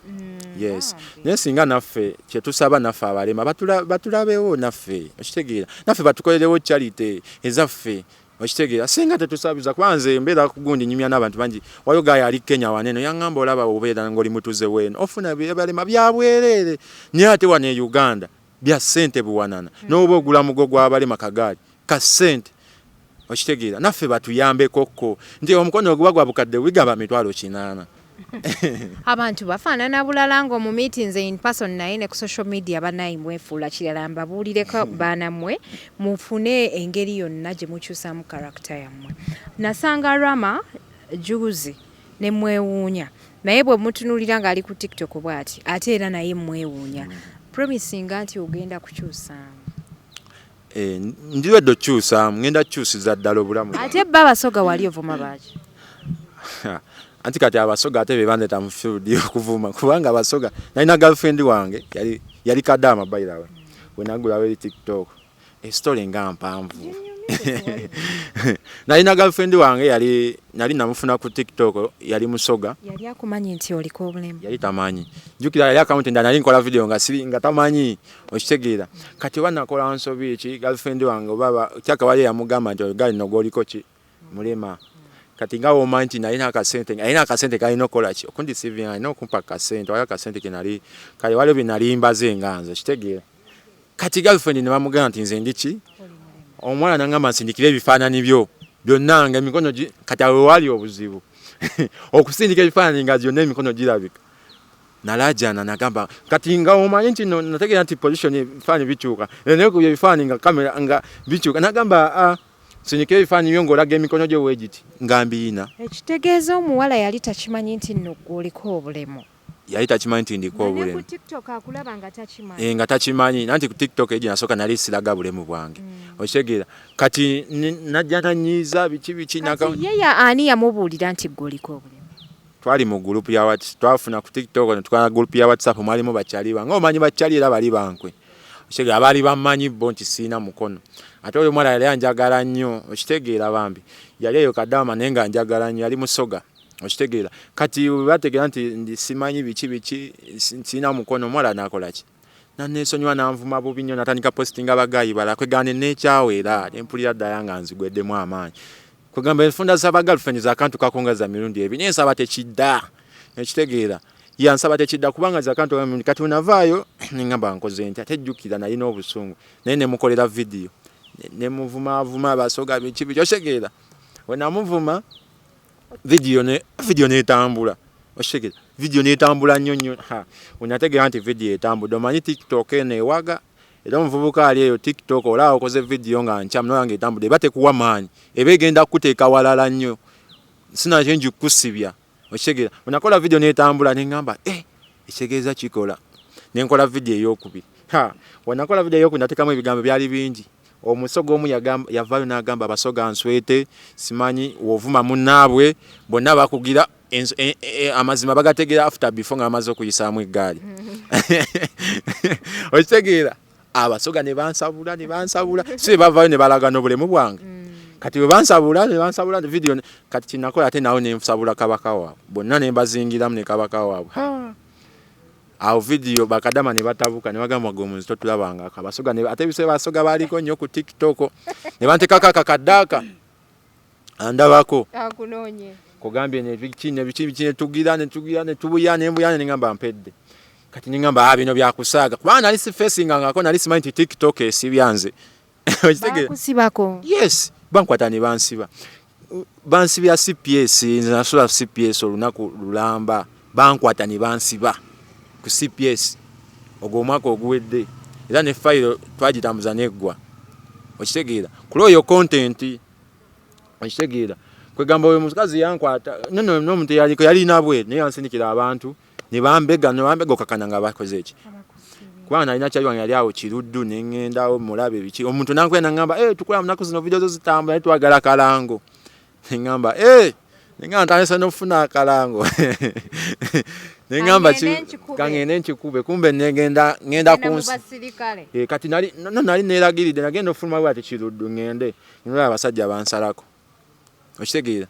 yes naye singa naffe kyetusaba naffe abalema batulabewo naffe okitegeera naffe batukolerewo charity ezaffe okitegeera singa tetusabiza kuba nze mbeera kugundi nyumya n'abantu bangi waliwo gaaya ali Kenya waneeno yaŋŋamba olaba obeera ng'oli mutuze weeno ofuna byebalema bya bwereere naye ate wano e Uganda bya ssente buwanana n'oba ogula mugo gw'abalema kagaali ka ssente okitegeera naffe batuyambekokko nti Omukono oguba gwa bukadde bwigaba 800. Abantu bafaanana bulala ng'omu meetings in person naye ne ku social media bannayi mwefuula kirala mbabuulireko baanammwe mufune engeri yonna gye mukyusamu karakita yammwe. Nasanga Rama juzi ne mwewuunya naye bwe mutunuulira ng'ali ku TikTok bw'ati ate era naye mwewuunya promisinga nti ogenda kukyusaamu. Ndiwedde okyusaamu ngenda kukyusiza ddala obulamu ate bba abasoga wali ovuma baaki anti kati abasoga ate bebandeeta mu field okuvuma kubanga abasoga nalina girlfriend wange yali Kadama by the way wenagulawo eri TikTok story nga mpanvu nalina girlfriend wange nali namufuna ku TikTok yali musoga yali akumanyi nti oliko obulemu yali tamanyi jukira yali account nda nali nkola video nga tamanyi okitegeera kati wanakola nsobi ki girlfriend wange baba kyaka wali yamugamba nti ogali nogoliko ki mulema kati nga omanyi nalina akasente kalina okola ki okundi CV alina okumpa akasente wali akasente kenali kale waliwo bye nali mbaze nganze okitegeera kati girlfriend ne bamugamba nti nze ndiki omwana nangamba nsindikira ebifaananyi byo byonna nga emikono kati awo wali obuzibu okusindika ebifaananyi nga byonna emikono girabika nalajana nagamba kati nga omanyi nti nategeera nti position ebifaananyi bikyuka naye ku ebifaananyi nga kamera nga bikyuka nagamba sindika ebifaananyi byo ng'olaga emikono gye weegiti nga mbiina ekitegeeza omuwala yali takimanyi nti nno gwoliko obulemu yali takimanyi nti ndiko obulemu ku TikTok akulaba nga takimanyi nga takimanyi nanti ku TikTok ejo nasooka nali siraga bulemu bwange okitegeera kati najja tanyiiza biki yeye ani yamubuulira nti gwoliko obulemu twali mu group ya WhatsApp twafuna ku TikTok ne tukana group ya WhatsApp mwalimu bakyali bange omanyi bakyali era bali bankwe okitegeera abali bamanyi bo nti siina mukono ate oyo mwana yali anjagala nnyo okitegeera Bambi yali eyo Kadama naye nga njagala nnyo yali musoga okitegeera kati bategeera nti ndi simanyi biki siina mukono mwala nakola ki naneesonyiwa nanvuma bubi nnyo natandika postinga bagayi bala kwegane nekyawera nempulira ddala nga nzigweddemu amaanyi kugamba enfunda z'aba girlfriend za kantu kakonga za mirundi ebi nsaba tekidda ekitegeera yansaba tekidda kubanga za kantu kati unavaayo ngamba nkoze nti atejjukira naye n'obusungu naye ne mukolera video ne muvuma abasoga bikibi kyotegeera wenamuvuma video netambula oshegera video netambula nnyo unategeera nti video etambula omanyi TikTok enewaga era omuvubuka ali eyo TikTok olaawo okoze video nga nkyamno yange etambula eba tekuwa maanyi eba egenda kuteeka walala nnyo sina kyenji kusibya oshegera unakola video netambula nengamba ekitegeeza kikola nenkola video ey'okubiri wanakola video ey'okubiri nateekamu ebigambo byali bingi omusogo omu yavaayo n'agamba abasoga nswete simanyi wovuma munnaabwe bonna bakugira amazima bagategera after before nga amaze okuyisaamu eggaali okitegeera abasoga ne bansabula si bavaayo ne balaga n'obulemu bwange kati bwe bansabula video kati kinakola ate nawe ne nsabula kabaka waabwe bonna ne mbazingiramu ne kabaka waabwe awo video bakadama ne batabuka ne bagamba gomunzi totulabanga akabasoga ne ate bise basoga baliko nnyo ku TikTok ne banteka kakadaka andabako akunonye kugambye ne bichi tugira ne tubuya ne mbuyane ne ngamba mpedde kati ngamba bino byakusaaga kubana ali si facing ngako nali simanyi TikTok esibyanze kusibako yes bankwata ne bansibya CPS nasula CPS olunaku lulamba bankwata ne bansiba ku CPS ogomwaka oguwedde era ne file twagitambuza neggwa okitegeera kuloyo content okitegeera kwegamba oyo mukazi yankwata no muntu yali nabwe ne yansinikira abantu ne bambega kakana nga bakoze eki kwana alina kyali wange yali awo kiruddu ne ngendawo mulabe biki omuntu nankwena ngamba tukola munaku zino video zo zitambula ne twagala kalango ngamba ngamba ntanesa nofuna kalango ngamba kangene nkikube kumbe ngenda kunsi kati nali neragiride nagenda ofuluma bwati kiruddu ngende nolaba abasajja bansalako okitegeera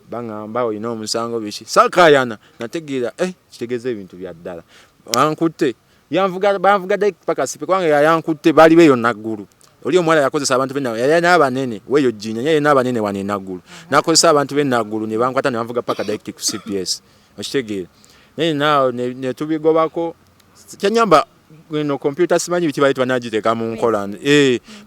bangamba olina omusango biki sakayana nategeera kitegeeza ebintu bya ddala wankutte banvugadde paka sipe kwange yankutte bali beyo naggulu oli omwala yakozesa abantu benna yali n'abanene weyo jjinya yali n'abanene wane naggulu nakozesa abantu bennaggulu ne bankwata ne banvuga paka direct ku CPS okitegeera naye ne tubigobako kyanyamba no computer simanyi biki bali twanagiteeka mu nkola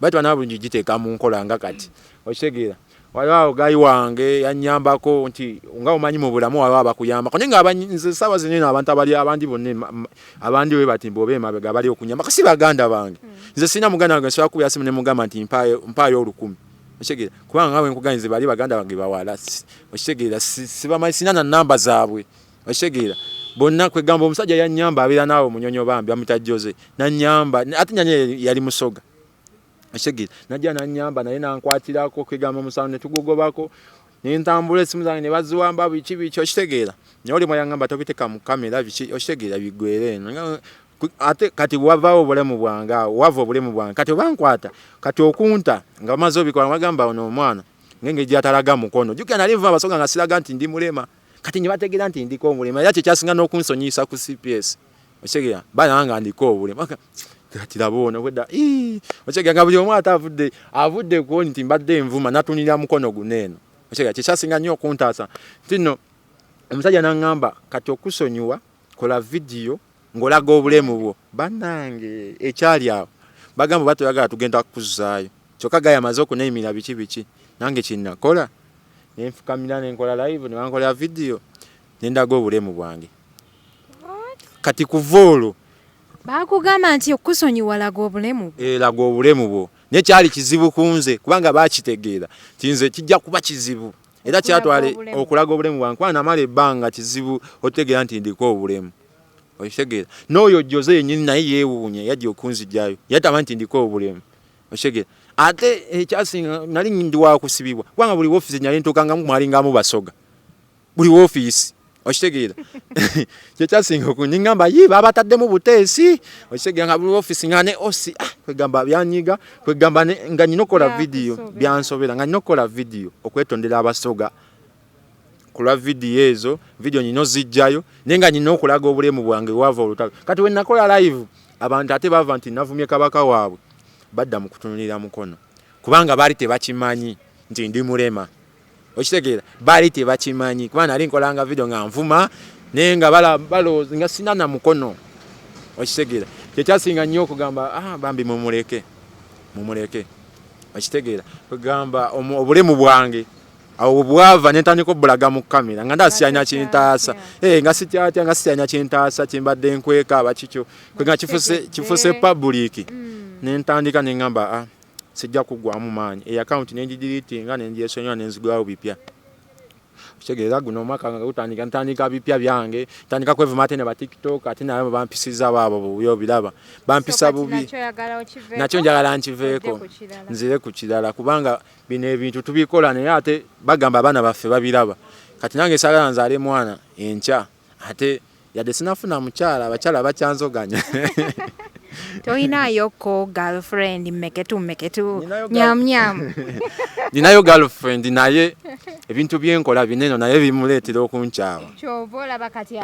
bali twanabulungi giteeka mu nkola nga kati okitegeera waliwo gayi wange yanyambako nti nga omanyi mu bulamu waliwo abakuyambako naye nga abanze saawa zinene abantu abandi bonna abandi we bati mbobe emabega bali okunyamba kasi baganda bange nze sina muganda wange nsobola kubya simu ne mugamba nti mpaayo 10,000 okitegeera kubanga nga bwe nkuganyize bali baganda bange bawala okitegeera sibamanyi sina na namba zaabwe okitegeera bonna kwegamba omusajja yanyamba abeera naawe munyonyo bambi amuyita Jose nanyamba ate nyanye yali musoga okitegeera najja nanyamba naye nankwatirako kwegamba omusango ne tugugobako nentambula esimu zange ne baziwamba biki okitegeera naye oli mwayangamba tobiteka mu kamera biki okitegeera bigwere eno ate kati wavaawo obulemu bwange wava obulemu bwange kati obankwata kati okunta nga bamaze obikola bagamba ono omwana ngenge gyatalaga mukono jukira nali nva abasoga nga siraga nti Ndimulema kati nye bategeera nti ndiko obulema era kyekyasinga n'okunsonyisa ku CPS okitegeera bananga ndiko obulema kati labona wedda okitegeera nga buli omu ate avudde kuoni nti mbadde envuma natunira mukono guneeno okitegeera kyekyasinga nnyo okuntaasa tino omusajja nangamba kati okusonyiwa kola video ngolaga obulemu bwo bannange ekyali awo bagamba batoyagala tugenda kukuzaayo kyokka gaya amaze okuneemira biki nange kinnakola nenfukamira nenkola live ne bankolera video nendaga obulemu bwange kati kuvoolo bakugamba nti okusonyiwa laga obulemu laga obulemu bwo naye kyali kizibu kunze kubanga bakitegeera tinze kijja kuba kizibu era kyatwale okulaga obulemu bwange kubanga namala ebbanga kizibu otegeera nti ndiko obulemu okitegeera n'oyo Jose yennyini naye yeewuunya yajja okunzijjayo yatama nti ndiko obulemu okitegeera ate ekyasinga nali ndi wakusibibwa kubanga buli woofiisi nyali ntuukangamu mwalingamu basoga buli woofiisi okitegeera kyekyasinga okunyingamba baba bataddemu buteesi okitegeera nga buli woofiisi nga ne osi kwegamba byanyiga kwegamba nga nina okukola video byansobera nga nina okukola video okwetondera abasoga kulwa video ezo video nino zijjayo naye nga nina okulaga obulemu bwange wava olutalo kati we nakola live abantu ate bava nti navumye kabaka waabwe badda mu kutunulira mukono kubanga baali tebakimanyi nti Ndimulema okitegeera bali tebakimanyi kuba nali nkolanga video nga nvuma naye nga balowooza nga sina na mukono okitegeera kyekyasinga nnyo okugamba Bambi mumuleke okitegeera kugamba obulemu bwange awo bwava nentandika obulaga mu kamera nga ndasianya kintaasa nga sityatya nga sityanya kintaasa kimbadde nkweka abakikyo kwenga kifuse public nentandika nengamba sijja kugwamu maanyi account nenjidiritinga nengyesonyiwa nenzigwawo bipya okitegeera guno omwaka nga gutandika ntandika bipya byange tandika kwevuma ate ne ba TikTok ate nabo bampisiza baabo buyo biraba bampisa bubi nakyo njagala nkiveeko nzire ku kirala kubanga bino ebintu tubikola naye ate bagamba abaana baffe babiraba kati nange sagala nzaale mwana enkya ate yadde sinafuna mukyala abakyala bakyanzoganya Toinayo ko girlfriend meketu nyam ninayo girlfriend naye ebintu byenkola bineno naye bimuleetera okunkyawa kyovola bakati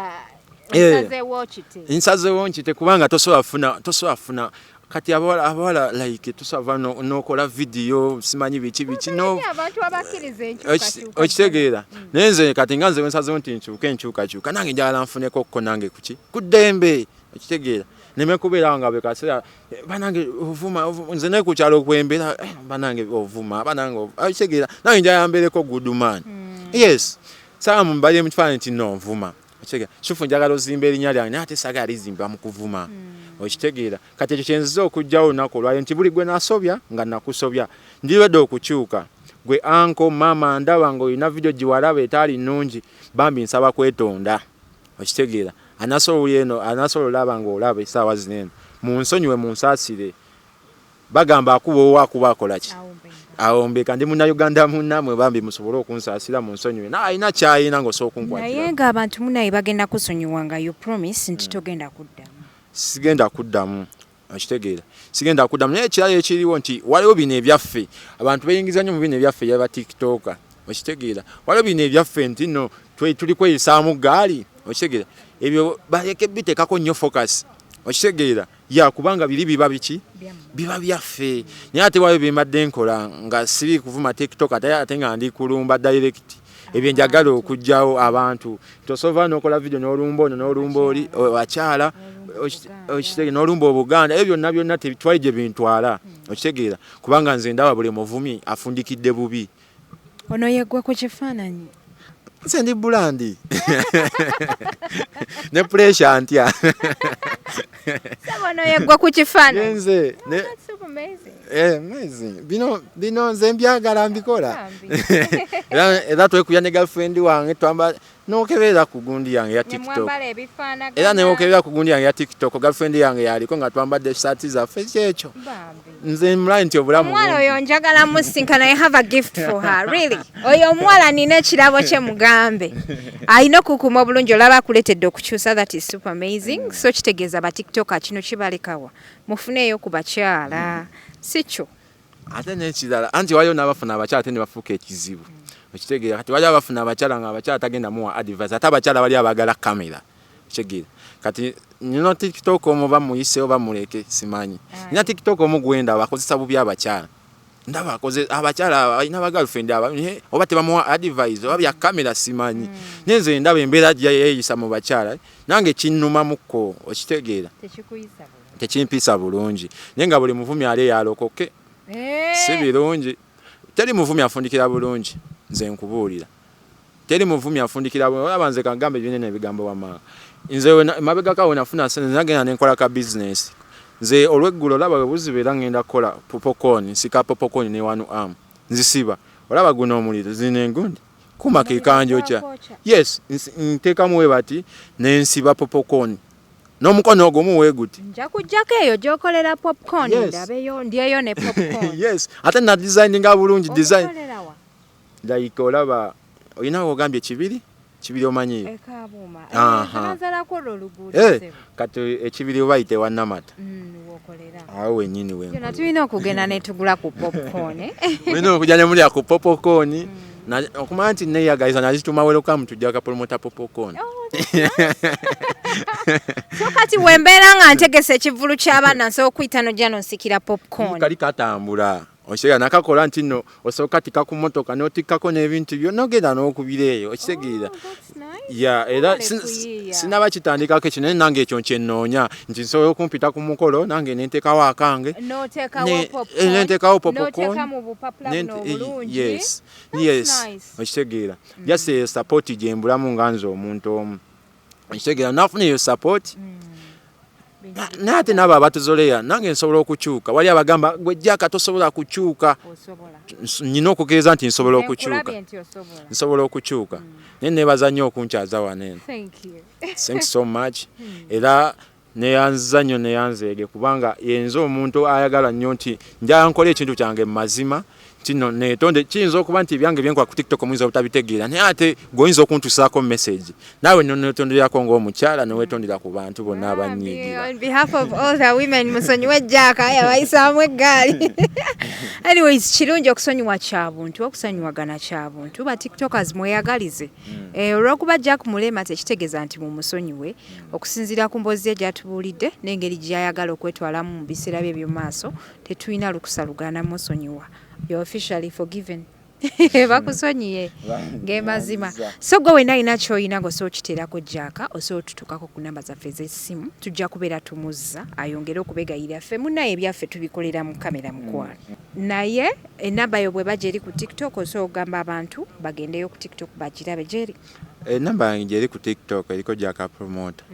nsazewo nkite kubanga tosobola funa kati abawala like tusava nokola video simanyi biki no abantu abakirize okitegeera nenze kati nga nze nsazewo nti nkyuka nange njagala nfuneko ko nange kuki kudembe okitegeera nemekubeera nga bekasera banange ovuma nze ne ku kyalo kwembera banange ovuma banange okitegeera nange njagala mbereko good man yes saa mumbaye mutfani nti no nvuma okitegeera shufu njagala ozimba erinnya lyange ate sagala lizimba mu kuvuma okitegeera kati ekyo kyenziza okujjawo olunaku olwali nti buli gwe nasobya nga nakusobya ndiredde okukyuka gwe anko mama ndaba nga olina video giwalaba etaali nnungi Bambi nsaba kwetonda okitegeera anasobola nga olaba essaawa zineno munsonyiwe munsaasire bagamba akuba akola ki awombeka ndi munnayuganda munnamwe Bambi musobole okunsaasira munsonyiwe alina kyayina ng'osooka okunkwatira naye ng'abantu munaye bagenda kusonyiwa nga you promise nti togenda kuddamu sigenda kuddamu okitegeera sigenda kuddamu naye ekirala ekiriwo nti waliwo bino ebyaffe abantu beyingiza nnyo mu bino ebyaffe byaba TikToker okitegeera waliwo bino ebyaffe nti no tuli kweyisaamu gaali okitegeera ebyo baleke bitekako nnyo focus okitegeera kubanga biba biki biba byaffe naye ate waliwo byembadde nkola nga siri kuvuma TikTok ate nga ndi kulumba direct ebyo njagala okujjawo abantu tosova nokola video n'olumba ono n'olumba oli wakyala okitegeera n'olumba Obuganda ebyo byonna tebitwali gye bintwala okitegeera kubanga nze ndaba buli muvumi afundikidde bubi ono yeggwa ku kifaananyi nze ndi bulandi ne pressure ntya sabono yeggwa ku kifaananyi nze bino nze mbyagala mbikola era twekuya ne girlfriend wange twamba nokebeera ku gundi yange ya TikTok era newokebeera ku gundi yange ya TikTok girlfriend yange yaliko nga twambadde saati zaffe kyekyo nze mulayi nti obulamu omwala oyo njagala musinkana I have a gift for her really oyo omwala nina ekirabo kye mugambe alina okukuma obulungi olaba akuleetedde okukyusa that is super amazing so kitegeeza ba TikTok kino kibalekawa mufuneeyo ku bakyala sikyo ate n'ekirala anti waliwo n'abafuna abakyala ate ne bafuuka ekizibu okitegeera kati waliwo abafuna abakyala nga abakyala tagenda muwa advice ate abakyala bali abagala kamera okitegeera kati nino TikTok omuba muyise oba muleke simanyi nina TikTok omugwenda bakozesa bubi abakyala ndaba abakyala balina ba girlfriend oba tebamuwa advice oba bya kamera simanyi nenze ndaba embeera gyeyisa mu bakyala nange kinnuma mukko okitegeera tekimpisa bulungi naye nga buli muvumi ali yalokoke si birungi teri muvumi afundikira bulungi nze nkubuulira teri muvumi afundikira olaba nze kagambe binene ebigambo wamanga nze mabegakawo nafuna nagenda nenkola ka business nze olweggulo olaba webuzibeera ngenda kukola popcorn nsika popcorn ne wanu am nzisiba olaba guno omuliro zina engundi kuma kekanjo kya yes ntekamu we bati nensiba popcorn n'omukono ogwo muwe guti nja kujjako eyo gyokolera popcorn ndabeyo ndyeyo ne popcorn yes ate na designinga bulungi design like olaba olina ogambye kibiri omanyiyo ekabuma kanazala ko luguudo kati ekibiri bayite wannamata wokolera awo wenyini we na tulina okugenda ne tugula ku popcorn wino okujja muli ku popcorn na okumanya nti neyagaliza nazituma welcome tujja kapolomota popcorn so kati wembeera nga ntegese ekivulu ky'abaana nsobola okuyita nojja nonsikira popcorn kali katambula Oshega nakakola nti no osoka tika ku motoka notikako n'ebintu byo nogenda n'okubireeyo okitegeera. Ya era sinaba kitandikako ekyo naye nange ekyo nkyenoonya nti nsobola okumpita ku mukolo nange nentekawo akange nentekawo popcorn yes okitegeera just support gyembulamu nga nze omuntu omu okitegeera nafuna eyo support nate nabo abatuzoleya nange nsobola okukyuka wali abagamba gwe Jaka tosobola kukyuka nina okugeeza nti nsobola okukyuka naye nebaza nnyo okunkyaza wanene. Thanks so much. Era neyanza nnyo neyanzeege kubanga yenza omuntu ayagala nnyo nti njala nkola ekintu kyange mu mazima kino netonde kiyinza okuba nti byange byenkola ku TikTok muyinza obutabitegeera naye ate goyinza okuntusaako message naawe netonderako ng'omukyala newetondera ku bantu bonna abanyiigira. On behalf of all the women musonyiwe Jaka yabayisaamu eggaali. Anyways kirungi okusonyiwa kyabuntu okusonyiwagana kyabuntu ba tiktokers mweyagalize olw'okuba Jack Mulema tekitegeeza nti mumusonyiwe okusinziira ku mboozi ze gyatubuulidde n'engeri gy'ayagala okwetwalamu mu biseera bye by'omu maaso tetulina lukusa lugaana musonyiwa. You're officially forgiven. Bakusonyiye ng'emazima. So gwe wena alina ky'olina ng'osobola okiteerako Jaka osobola otutukako ku namba zaffe ez'essimu tujja kubeera tumuzza ayongere okubegayira ffe munnaye ebyaffe tubikolera mu kamera mukwano naye enamba yo bwe bagyeri ku TikTok osobola okugamba abantu bagendeyo ku TikTok bagirabe gyeri. Enamba yange gyeri ku TikTok eriko Jaka Promoter.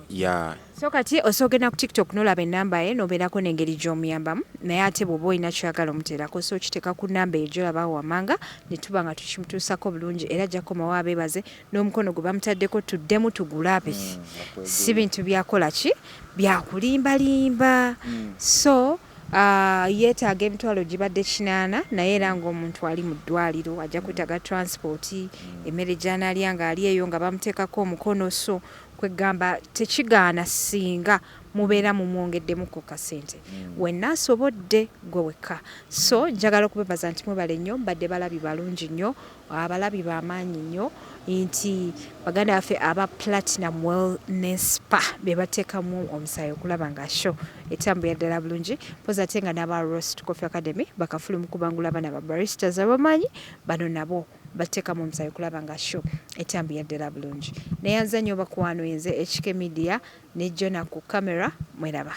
Yeah. So kati osogenda ku TikTok nolaba enamba ye nobeerako n'engeri gy'omuyambamu naye ate bw'oba olina kyagala omuteerako so kiteeka ku namba eyo gy'olaba wammanga ne tuba nga tukimutuusako bulungi era gy'akomawo abeebaze n'omukono gwe bamutaddeko tuddemu tugulabe si bintu byakola ki byakulimbalimba so yeetaaga emitwalo gibadde 80 naye era ng'omuntu ali mu ddwaliro ajja kwetaaga transport emmere gy'anaalya ng'ali eyo nga bamuteekako omukono so kwegamba tekigaana singa mubeera mumwongeddemuko kasente wenna asobodde gwe wekka so njagala okubebaza nti mwebale nnyo mbadde balabi balungi nnyo abalabi b'amaanyi nnyo nti baganda baffe aba Platinum Wellness Spa be bateekamu omusaayi okulaba nga show etambulira ddala bulungi mpozi ate nga n'aba Roast Coffee Academy bakafulu mu kubangula abaana ba baristas abamanyi bano nabo bateekamu omusaayi okulaba nga show etambulira ddala bulungi neyanza nnyo bakwano yenze HK Media ne Jona ku kamera mweraba.